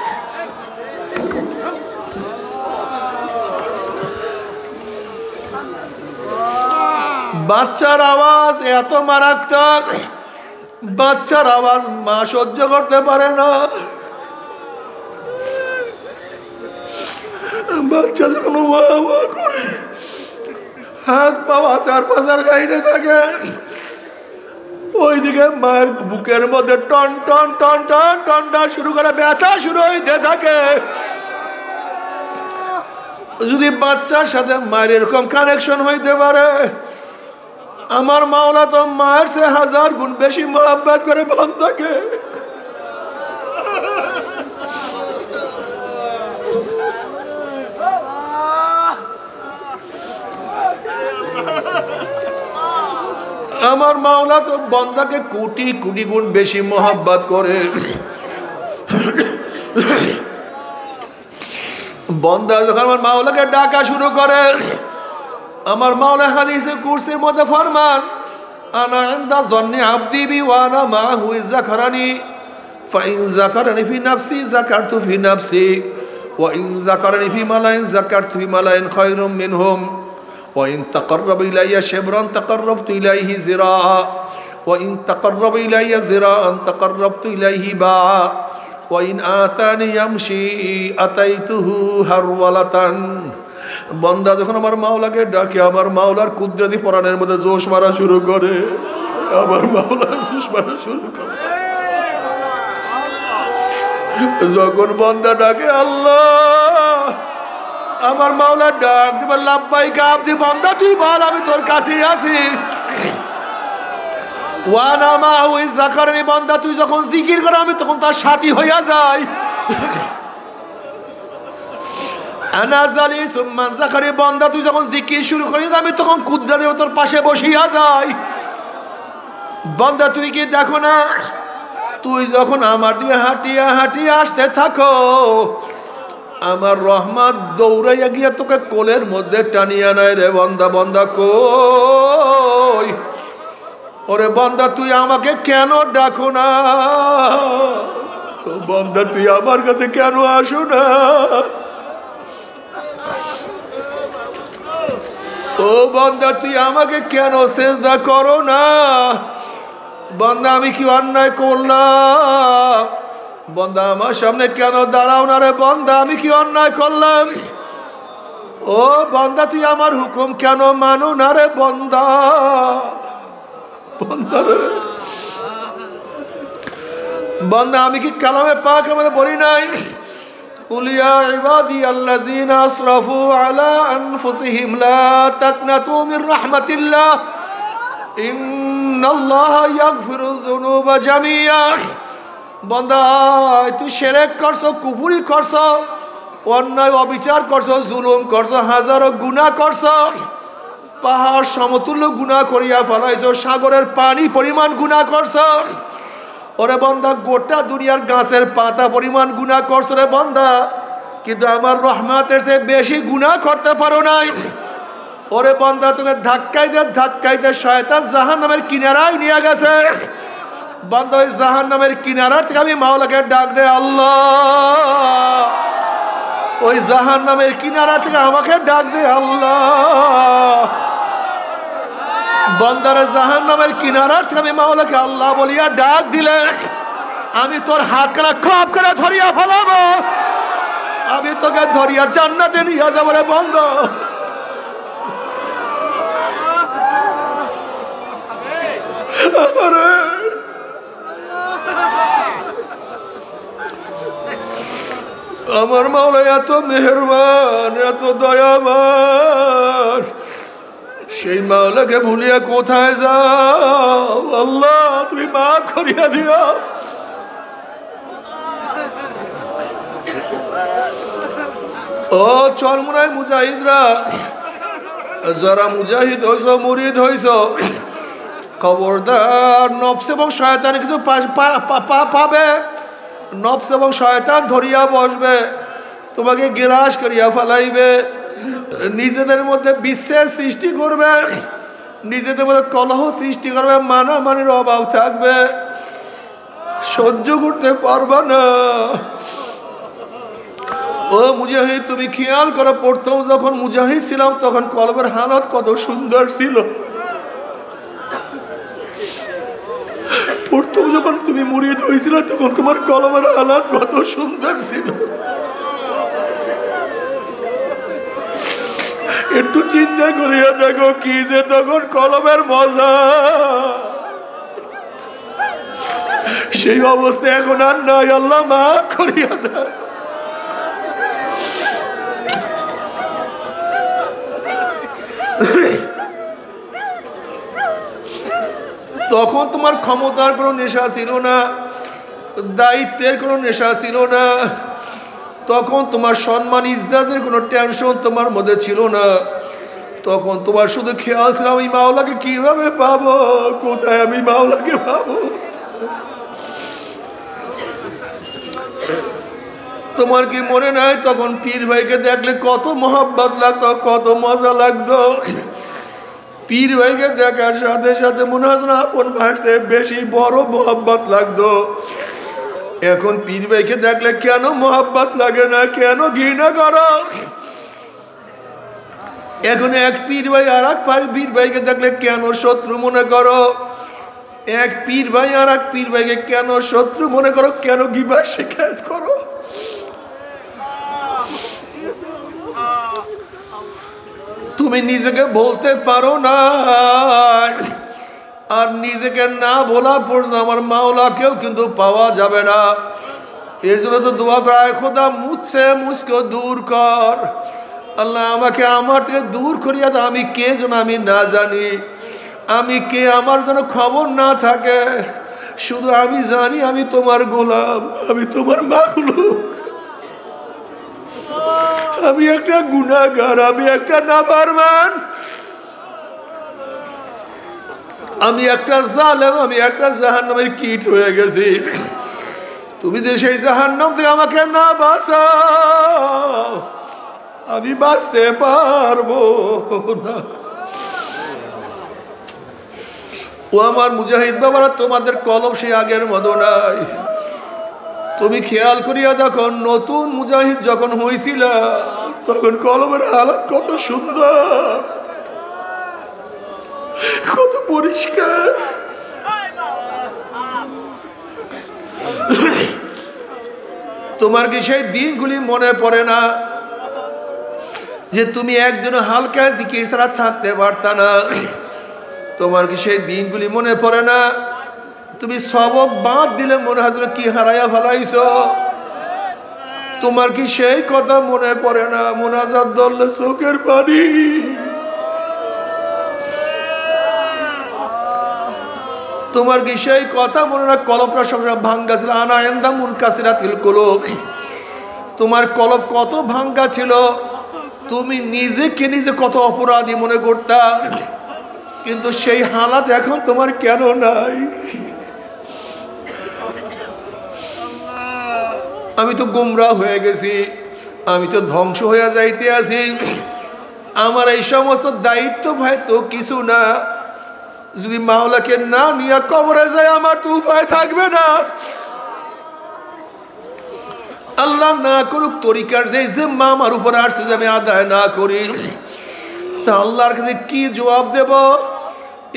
বাচ্চার আওয়াজ এত মারাত্মক, বাচ্চার আওয়াজ মা সহ্য করতে পারে না। বাচ্চা যখন ওয়া ওয়া করে হাত পাওয়া চার পাঁচার গাইতে থাকে, ওইদিকে মায়ের বুকের মধ্যে টন টন টন টন টনটা শুরু করে ব্যথা শুরু হইতে থাকে। যদি বাচ্চার সাথে মায়ের এরকম কানেকশন হইতে পারে, আমার মাওলা তো মায়ের সে 1000 গুণ বেশি মহব্বত করে বান্দাকে। আমার মাওলা তো বান্দাকে কোটি কোটি গুণ বেশি মহব্বত করে। বান্দা যখন আমার মাওলাকে ডাকা শুরু করে, আমার মাওলা হাদিসে কুরসির মধ্যে ফরমান, আনা ইনদা যন্নি আবদি বি ওয়া আনা মাহু ইয যাকারানি ফাইন যাকারানি ফি নাফসি যাকারতু ফি নাফসি ওয়া ইন যাকারানি ফি মালাইন যাকারতু ফি মালাইন খায়রুম মিনহুম ওয়া ইন তাকাররাবা ইলাইয়া শিবরান তাকাররাবতু ইলাইহি যিরাআ ওয়া ইন তাকাররাবা ইলাইয়া যিরাআন তাকাররাবতু ইলাইহি বাআ ওয়া ইন আতানি ইয়ামশি আতাইতুহু হারওয়ালাতান। বান্দা যখন আমার মাওলাকে ডাকে, আমার মাওলার কুদরতি পরাণের মধ্যে জোশ মারা শুরু করে, আমার মাওলা জোশ মারা শুরু করে। যখন বান্দা ডাকে আল্লাহ, আমার মাওলা ডাক দিবে লাব্বাইকা আবদি, বান্দা তুই বল আমি তোর কাছেই আছি। ওয়ানা মাহু ইয যাকারানি, বান্দা তুই যখন জিকির করে আমি তখন তার সাথী হইয়া যাই। আনা জালিসুম মান যাকারি, বান্দা তুই যখন জিকির শুরু করিস আমি তখন কুদরতি তোর পাশে বসিয়া যাই। বান্দা তুই কি দেখো না, তুই যখন আমার দিকে হাঁটিয়া হাঁটিয়া আসতে থাকো, আমার রহমত দৌড়াইয়া গিয়া তোকে কোলের মধ্যে টানিয়া নেয় রে বান্দা। বান্দা কই, ওরে বান্দা তুই আমাকে কেন ডাকো না, বান্দা তুই আমার কাছে কেন আসো না, ও বান্দা তুই আমাকে কেন সেজদা করো না, বান্দা আমি কি অন্যায় করলাম, বান্দা আমার সামনে কেন দাঁড়াও না রে বান্দা আমি কি অন্যায় করলাম, ও বান্দা তুই আমার হুকুম কেন মানো না রে বান্দা। বান্দা রে বান্দা আমি কি কালামে পাকের মধ্যে বলি নাই, কুল ইয়া ইবাদিয়াল্লাযীনা আসরাফু আলা আনফুসিহিম লা তাকনাতু মির রাহমাতিল্লাহ ইন্নাল্লাহা ইয়াগফিরুয যুনুবা জামিআ। বান্দা তুই শিরক করছো, কুফরি করছো, অন্যায় অবিচার করছো, জুলুম করছো, হাজারো গুনাহ করছো, পাহাড় সমতুল্য গুনাহ করিয়া ফেলাইছো, সাগরের পানি পরিমাণ গুনাহ করছো। ওরে বান্দা গোটা দুনিয়ার গাছের পাতা পরিমাণ গুনাহ করছো রে বান্দা, কিন্তু আমার রহমতের চেয়ে বেশি গুনাহ করতে পারো নাই। ওরে বান্দা তোকে ধাক্কাইতে ধাক্কাইতে শয়তান জাহান্নামের কিনারায় নিয়ে গেছে। বান্দা ওই জাহান্নামের কিনারা থেকে আমি মাওলাকে ডাক দে আল্লাহ, ওই জাহান্নামের কিনারা থেকে আমাকে ডাক দে আল্লাহ। বান্দারে জাহান্নামের কিনারা থেকে আমি মাওলাকে আল্লাহ বলিয়া ডাক দিলে আমি তোর হাত কানা খপ করে ধরিয়া ফেলাবো, আমি তোকে ধরিয়া জান্নাতে নিয়ে যাবো রে বন্ধু। আমার মাওলা এত মেহেরবান, এত দয়াবান, সেই মাওলাকে ভুলিয়া কোথায় যাও, আল্লাহ তুই মাফ করিয়া দিও। ও চরমুনায় মুজাহিদরা, যারা মুজাহিদ হইছ, মুরিদ হইছ, খবরদার নফস এবং শয়তান কিন্তু পাবে, নফস এবং শয়তান ধরিয়া বসবে, তোমাকে গ্রাস করিয়া ফেলাইবে, নিজেদের মধ্যে বিচ্ছেদ সৃষ্টি করবে, নিজেদের মধ্যে কলহ সৃষ্টি করবে, মানামানির অভাব থাকবে, সহ্য করতে পারবে না। ও মুজাহিদ তুমি খেয়াল করো, প্রথম যখন মুজাহিদ ছিলাম তখন কলবের হালত কত সুন্দর ছিল, প্রথম যখন তুমি মুরিদ হয়েছিল তখন তোমার কলমের হালাত কত সুন্দর ছিল। একটু চিন্তা করিয়া দেখো কি যে তখন কলমের মজা, সেই অবস্থা এখন আর নাই, আল্লাহ মাফ করিয়া দেয়। তখন তোমার ক্ষমতার কোনো নেশা ছিল না, দায়িত্বের কোনো নেশা ছিল না, তখন তোমার সম্মান ইজ্জতের কোনো টেনশন তোমার মধ্যে ছিল না, তখন তোমার শুধু খেয়াল ছিল আমি মাওলাকে কিভাবে পাবো, কোথায় আমি মাওলাকে পাবো। তোমার কি মনে নাই তখন পীর ভাইকে দেখলে কত মহব্বত লাগতো, কত মজা লাগতো। পীর ভাইকে দেখার সাথে সাথে মনে হয় না আপন ভাইয়ের চেয়ে বেশি বড় মোহাব্বত লাগতো। এখন পীর ভাইকে দেখলে কেন মোহাব্বত লাগে না, কেন ঘৃণা করো? এখন এক পীর ভাই আর এক পীর ভাইকে দেখলে কেন শত্রু মনে করো? এক পীর ভাই আর এক পীর ভাইকে কেন শত্রু মনে করো? কেন গিবত শিকায়ত করো? তুমি নিজেকে বলতে পারো না, আর নিজেকে না বলা পর্যন্ত আমার মাওলাকেও কিন্তু পাওয়া যাবে না। এর জন্য তো দোয়া করা, খোদা মুঝসে মুঝকে দূর কর, আল্লাহ আমাকে আমার থেকে দূর করিয়া দাও। আমি কে যেন আমি না জানি, আমি কে আমার যেন খবর না থাকে, শুধু আমি জানি আমি তোমার গোলাম, আমি তোমার মাগলুব, আমি একটা গুনাহগার, আমি একটা নাফরমান, আমি একটা জালেম, আমি একটা জাহান্নামের কীট হয়ে গেছি। তুমি যে সেই জাহান্নাম থেকে আমাকে না বাঁচাও, আমি বাঁচতে পারবো না। ও আমার মুজাহিদ বাবারা, তোমাদের কলম সেই আগের মতো নাই। তুমি খেয়াল করিয়া দেখো, নতুন মুজাহিদ যখন হয়েছিল তখন কলমের হালাত কত সুন্দর, কত পরিষ্কার। তোমার কি সেই দিনগুলি মনে পড়ে না যে তুমি একজন হালকা জিকির ছাড়া থাকতে পারতা না? তোমার কি সেই দিনগুলি মনে পড়ে না? তুমি সবক বাদ দিলে মনে হয় কি হারাইয়া ফেলাইছো? তোমার কি সেই কথা মনে পড়ে না? মোনাজাত ধরলে চোখের পানি। তোমার কি সেই কথা মনে না? কলবটা সবসময় ভাঙ্গা ছিল, আনা এন্দা মুনকাসিরাতিল কুলুব। তোমার কলব কত ভাঙ্গা ছিল, তুমি নিজেকে নিজে কত অপরাধী মনে করতা, কিন্তু সেই হালাত এখন তোমার কেন নাই? আমি তো গুমরাহ হয়ে গেছি, আমি তো ধ্বংস হয়ে যাইতে আছি। আমার এই সমস্ত দায়িত্ব ভাই তো কিছু না, যদি মাওলাকে না নিয়ে কবরে যায় আমার তো উপায় থাকবে না। আল্লাহ না করুক তরিকার যে জিম্মা আমার উপর আসছে যে আমি আদায় না করি, তা আল্লাহর কাছে কি জবাব দেব?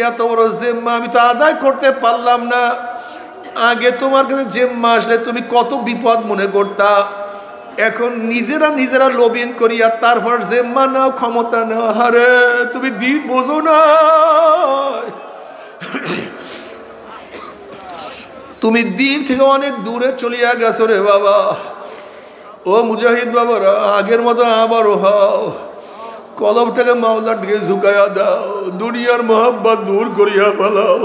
এত বড় জিম্মা আমি তো আদায় করতে পারলাম না। আগে তোমার কাছে জিম্মা আসলে তুমি কত বিপদ মনে করতা, এখন নিজেরা লবিন করিয়া তারপর জিম্মা নাও, ক্ষমতা নাও। আরে তুমি দিন বোঝো না, তুমি দিন থেকে অনেক দূরে চলিয়া গেছো রে বাবা। ও মুজাহিদ বাবারা, আগের মতো আবারও হও, কলবটাকে মাওলার দিকে ঝুঁকাইয়া দাও, দুনিয়ার মোহাব্বত দূর করিয়া ফেলাও,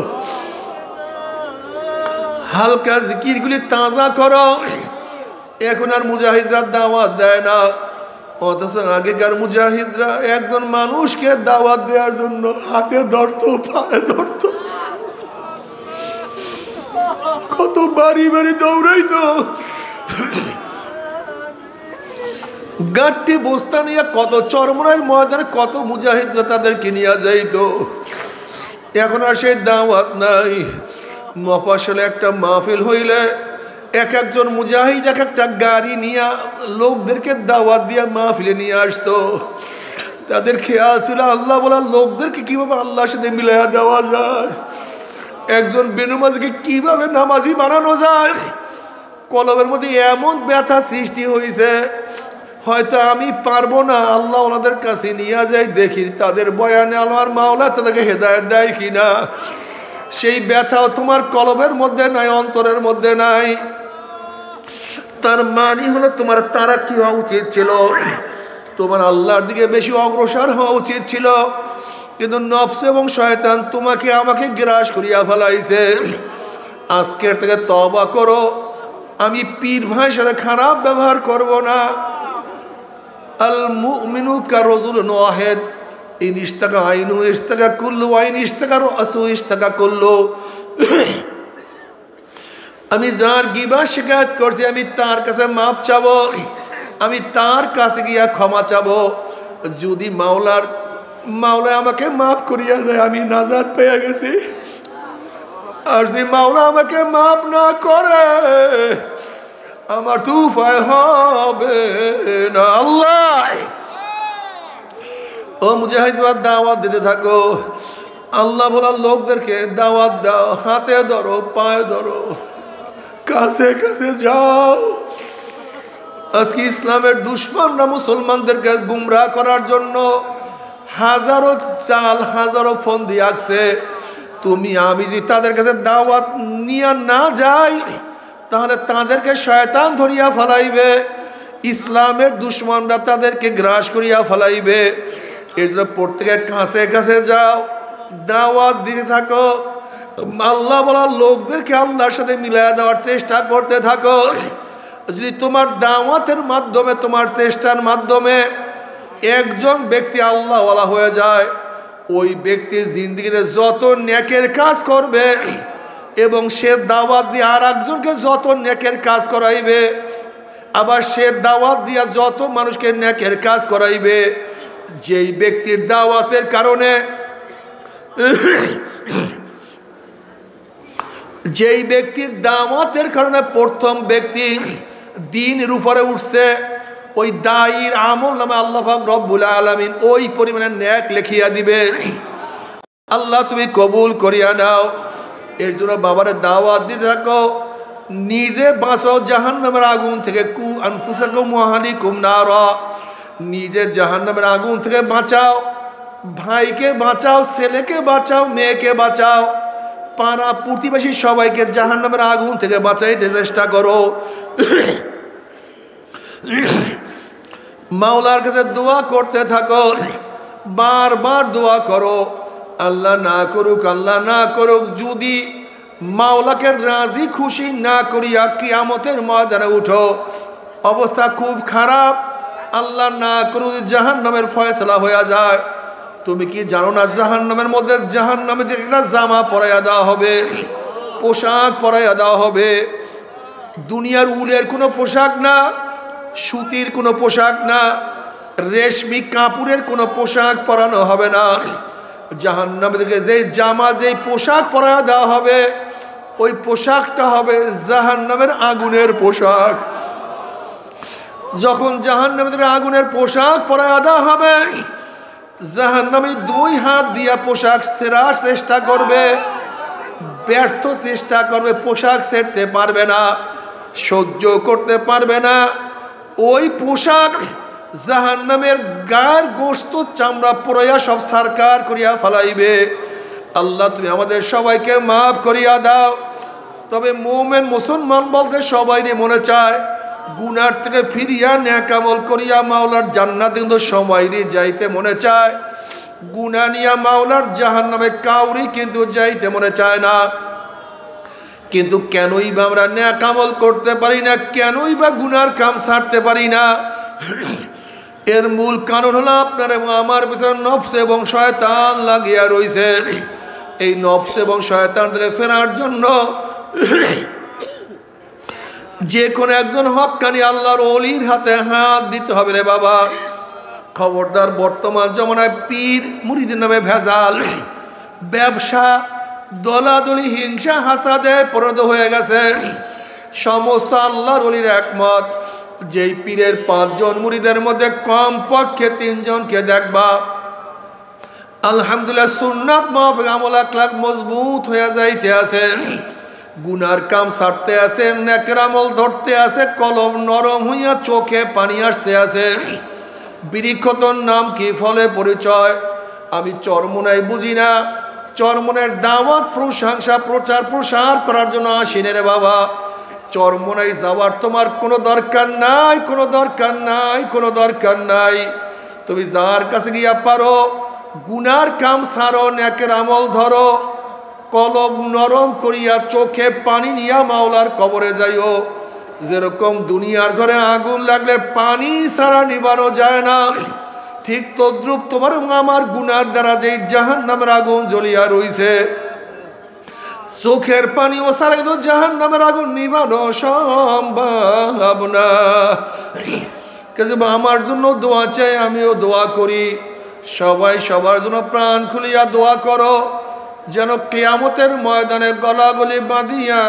হালকা জিকিরগুলি তাজা করো। এখন আর মুজাহিদরা দাওয়াত দেয় না, অথচ আগেকার মুজাহিদরা একজন মানুষকে দাওয়াত দেওয়ার জন্য হাতে ধরতো, পায়ে ধরতো, কত বাড়ি বাড়ি দৌড়াইতো, গাঁটটি বস্তা নিয়ে কত চরমনার ময়দানে কত মুজাহিদরা তাদেরকে নিয়ে যাইতো। এখন আর সেই দাওয়াত নাই। মফস্বলে একটা মাহফিল হইলে এক একজন মুজাহিদ এক একটা গাড়ি নিয়ে লোকদেরকে দাওয়াত দিয়া মাহফিলে নিয়ে আসতো। তাদের খেয়াল ছিল আল্লাহ বলা লোকদেরকে কিভাবে আল্লাহর সাথে মিলাইয়া দেওয়া যায়, একজন বেনামাজিকে কিভাবে নামাজি বানানো যায়। কলবের মধ্যে এমন ব্যথা সৃষ্টি হয়েছে, হয়তো আমি পারবো না, আল্লাহ ওনাদের কাছে নিয়ে যাই, দেখি তাদের বয়ানে আল্লাহর মাওলা তাদেরকে হেদায়েত দেয় কিনা। সেই ব্যথাও তোমার কলবের মধ্যে নাই, অন্তরের মধ্যে নাই। তার মানে হলো তোমার তারা কি হওয়া উচিত ছিল, তোমার আল্লাহর দিকে বেশি অগ্রসর হওয়া উচিত ছিল, কিন্তু নফস এবং শয়তান তোমাকে আমাকে গ্রাস করিয়া ফেলাইছে। আজকের থেকে তওবা করো, আমি পীর ভাইয়ের সাথে খারাপ ব্যবহার করব না। আল মুমিনু কারজুলুন ওয়াহিদ, ইন ইশতাকা আইনু ইশতাকা কুল্লু, ওয়াইন ইশতাকা রাসু ইশতাকা কুল্লু। আমি যার গিবত শিকায়ত করছি আমি তার কাছে মাপ চাবো, আমি তার কাছে গিয়া ক্ষমা চাবো। যদি মাওলার মাওলা আমাকে মাফ করিয়া দেয়, আমি নাজাত পেয়ে গেছি। আর যদি মাওলা আমাকে মাফ না করে আমার তো উপায় হবে না। আল্লাহ ও মুজাহিদ দাওয়াত দিতে থাকো, আল্লাহ বলার লোকদেরকে দাওয়াত দাও, হাতে ধরো, পায়ে ধরো, কাছে কাছে যাও। আজকে ইসলামের দুশ্মনরা মুসলমানদেরকে গুমরাহ করার জন্য হাজারো চাল, হাজারো ফন্দি আঁকছে। তুমি আমি যদি তাদের কাছে দাওয়াত নিয়ে না যাই তাহলে তাদেরকে শয়তান ধরিয়া ফেলাইবে, ইসলামের দুশ্মনরা তাদেরকে গ্রাস করিয়া ফেলাইবে। এর জন্য প্রত্যেকের কাছে কাছে যাও, দাওয়াত দিতে থাকো, আল্লাহ বলার লোকদেরকে আল্লাহর সাথে মিলাইয়া দেওয়ার চেষ্টা করতে থাকো। যদি তোমার দাওয়াতের মাধ্যমে, তোমার চেষ্টার মাধ্যমে একজন ব্যক্তি আল্লাহওয়ালা হয়ে যায়, ওই ব্যক্তির জিন্দেগিতে যত নেকের কাজ করবে এবং সে দাওয়াত দিয়ে আর একজনকে যত নেকের কাজ করাইবে, আবার সে দাওয়াত দিয়া যত মানুষকে নেকের কাজ করাইবে, যেই ব্যক্তির দাওয়াতের কারণে যেই ব্যক্তির দাওয়াতের কারণে প্রথম ব্যক্তি দ্বীনের উপরে উঠছে, ওই দায়ীর আমল নামে আল্লাহ পাক রব্বুল আলামিন ওই পরিমাণে নেক লিখিয়া দিবে। আল্লাহ তুমি কবুল করিয়া নাও। এর জন্য বাবারে দাওয়াত দিতে থাকো, নিজে বাঁচো জাহান্নামের আগুন থেকে। কু আনফুসাকুম ওয়া আহলিকুম নারা, নিজে জাহান্নামের আগুন থেকে বাঁচাও, ভাইকে বাঁচাও, ছেলেকে বাঁচাও, মেয়েকে বাঁচাও, পাড়া প্রতিবেশী সবাইকে জাহান্নামের আগুন থেকে বাঁচাইতে চেষ্টা করো। মাওলার কাছে দোয়া করতে থাকো, বারবার দোয়া করো। আল্লাহ না করুক, আল্লাহ না করুক, যদি মাওলাকে রাজি খুশি না করিয়া কিয়ামতের ময়দানে উঠো, অবস্থা খুব খারাপ। আল্লাহ না করুক জাহান্নামের ফয়সালা হয়ে যায়, তুমি কি জানো না জাহান্নামের মধ্যে জাহান্নামে একটা জামা পরাইয়া দেওয়া হবে, পোশাক পরাইয়া দেওয়া হবে। দুনিয়ার উলের কোনো পোশাক না, সুতির কোনো পোশাক না, রেশমি কাপড়ের কোনো পোশাক পরানো হবে না। জাহান্নামে থেকে যেই জামা, যেই পোশাক পরাইয়া দেওয়া হবে, ওই পোশাকটা হবে জাহান্নামের আগুনের পোশাক। যখন জাহান্নামের আগুনের পোশাক পরাইয়া দেওয়া হবে, জাহান্নামী দুই হাত দিয়া পোশাক ছেঁড়ার চেষ্টা করবে, ব্যর্থ চেষ্টা করবে, পোশাক ছেড়তে পারবে না, সহ্য করতে পারবে না। ওই পোশাক জাহান্নামের গায়ের গোশত চামড়া পুরাইয়া সব সারকার করিয়া ফেলাইবে। আল্লাহ তুমি আমাদের সবাইকে মাফ করিয়া দাও। তবে মুমিন মুসলমান বলতে সবাই মনে চায় গুনার থেকে ফিরিয়া নেক আমল করিয়া মাওলার জান্নাতে কিন্তু সবাইরই যাইতে মনে চায়। গুনাহ নিয়া মাওলার জাহান্নামে কাউরি কিন্তু যাইতে মনে চায় না। কিন্তু কেনই বা আমরা নেক আমল করতে পারি না, কেনই বা গুনার কাম ছাড়তে পারি না? এর মূল কারণ হলো আপনার এবং আমার পিছনে নফস এবং শয়তান লাগিয়া রয়েছে। এই নফস এবং শয়তান থেকে ফেরার জন্য যে কোনো একজন হক্কানি আল্লাহর ওলির হাতে হাত দিতে হবে রে বাবা। খবরদার, বর্তমান জমানায় পীর মুরিদের নামে ভেজাল, ব্যবসা, দলাদলি, হিংসা, হাসাদে পরিণত হয়ে গেছে। সমস্ত আল্লাহর ওলির একমত, যেই পীরের 5 জন মুরিদের মধ্যে কমপক্ষে 3 জনকে দেখবা আলহামদুলিল্লাহ সুন্নাত মাফিক আমল আখলাক মজবুত হয়ে যাইতে আছে, গুনার কাম ছাড়তে আছে, নেকের আমল ধরতে আছে, কলম নরম হইয়া চোখে পানি আসতে আছে। বৃক্ষতর নাম কি, ফলে পরিচয়। আমি চরমোনাই বুঝি না, চরমোনের দাওয়াত প্রশংসা প্রচার প্রসার করার জন্য আসিনে রে বাবা। চরমোনাই যাওয়ার তোমার কোনো দরকার নাই, কোনো দরকার নাই, কোনো দরকার নাই। তুমি যার কাছে গিয়া পারো গুনার কাম ছাড়ো, নেকের আমল ধরো, কলম নরম করিয়া চোখে পানি নিয়া মাওলার কবরে যাইও। যেরকম দুনিয়ার ঘরে আগুন লাগলে পানি ছাড়া নিবানো যায় না, ঠিক তদ্রুপ তোমার আমার গুনার দ্বারা যেই জাহান্নামের আগুন জ্বলিয়া রইছে, চোখের পানি ও সারা কিন্তু জাহান্নামের আগুন নিবানো সম্ভব না। আমার জন্য দোয়া চাই, আমিও দোয়া করি। সবাই সবার জন্য প্রাণ খুলিয়া দোয়া করো যেন কিয়ামতের ময়দানে গলাগলি বাঁধিয়া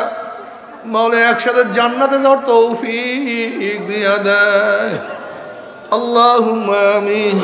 মাওলা একসাথে জান্নাতে যাওয়ার তৌফিক দিয়া দেয়। আল্লাহুম্মা আমিন।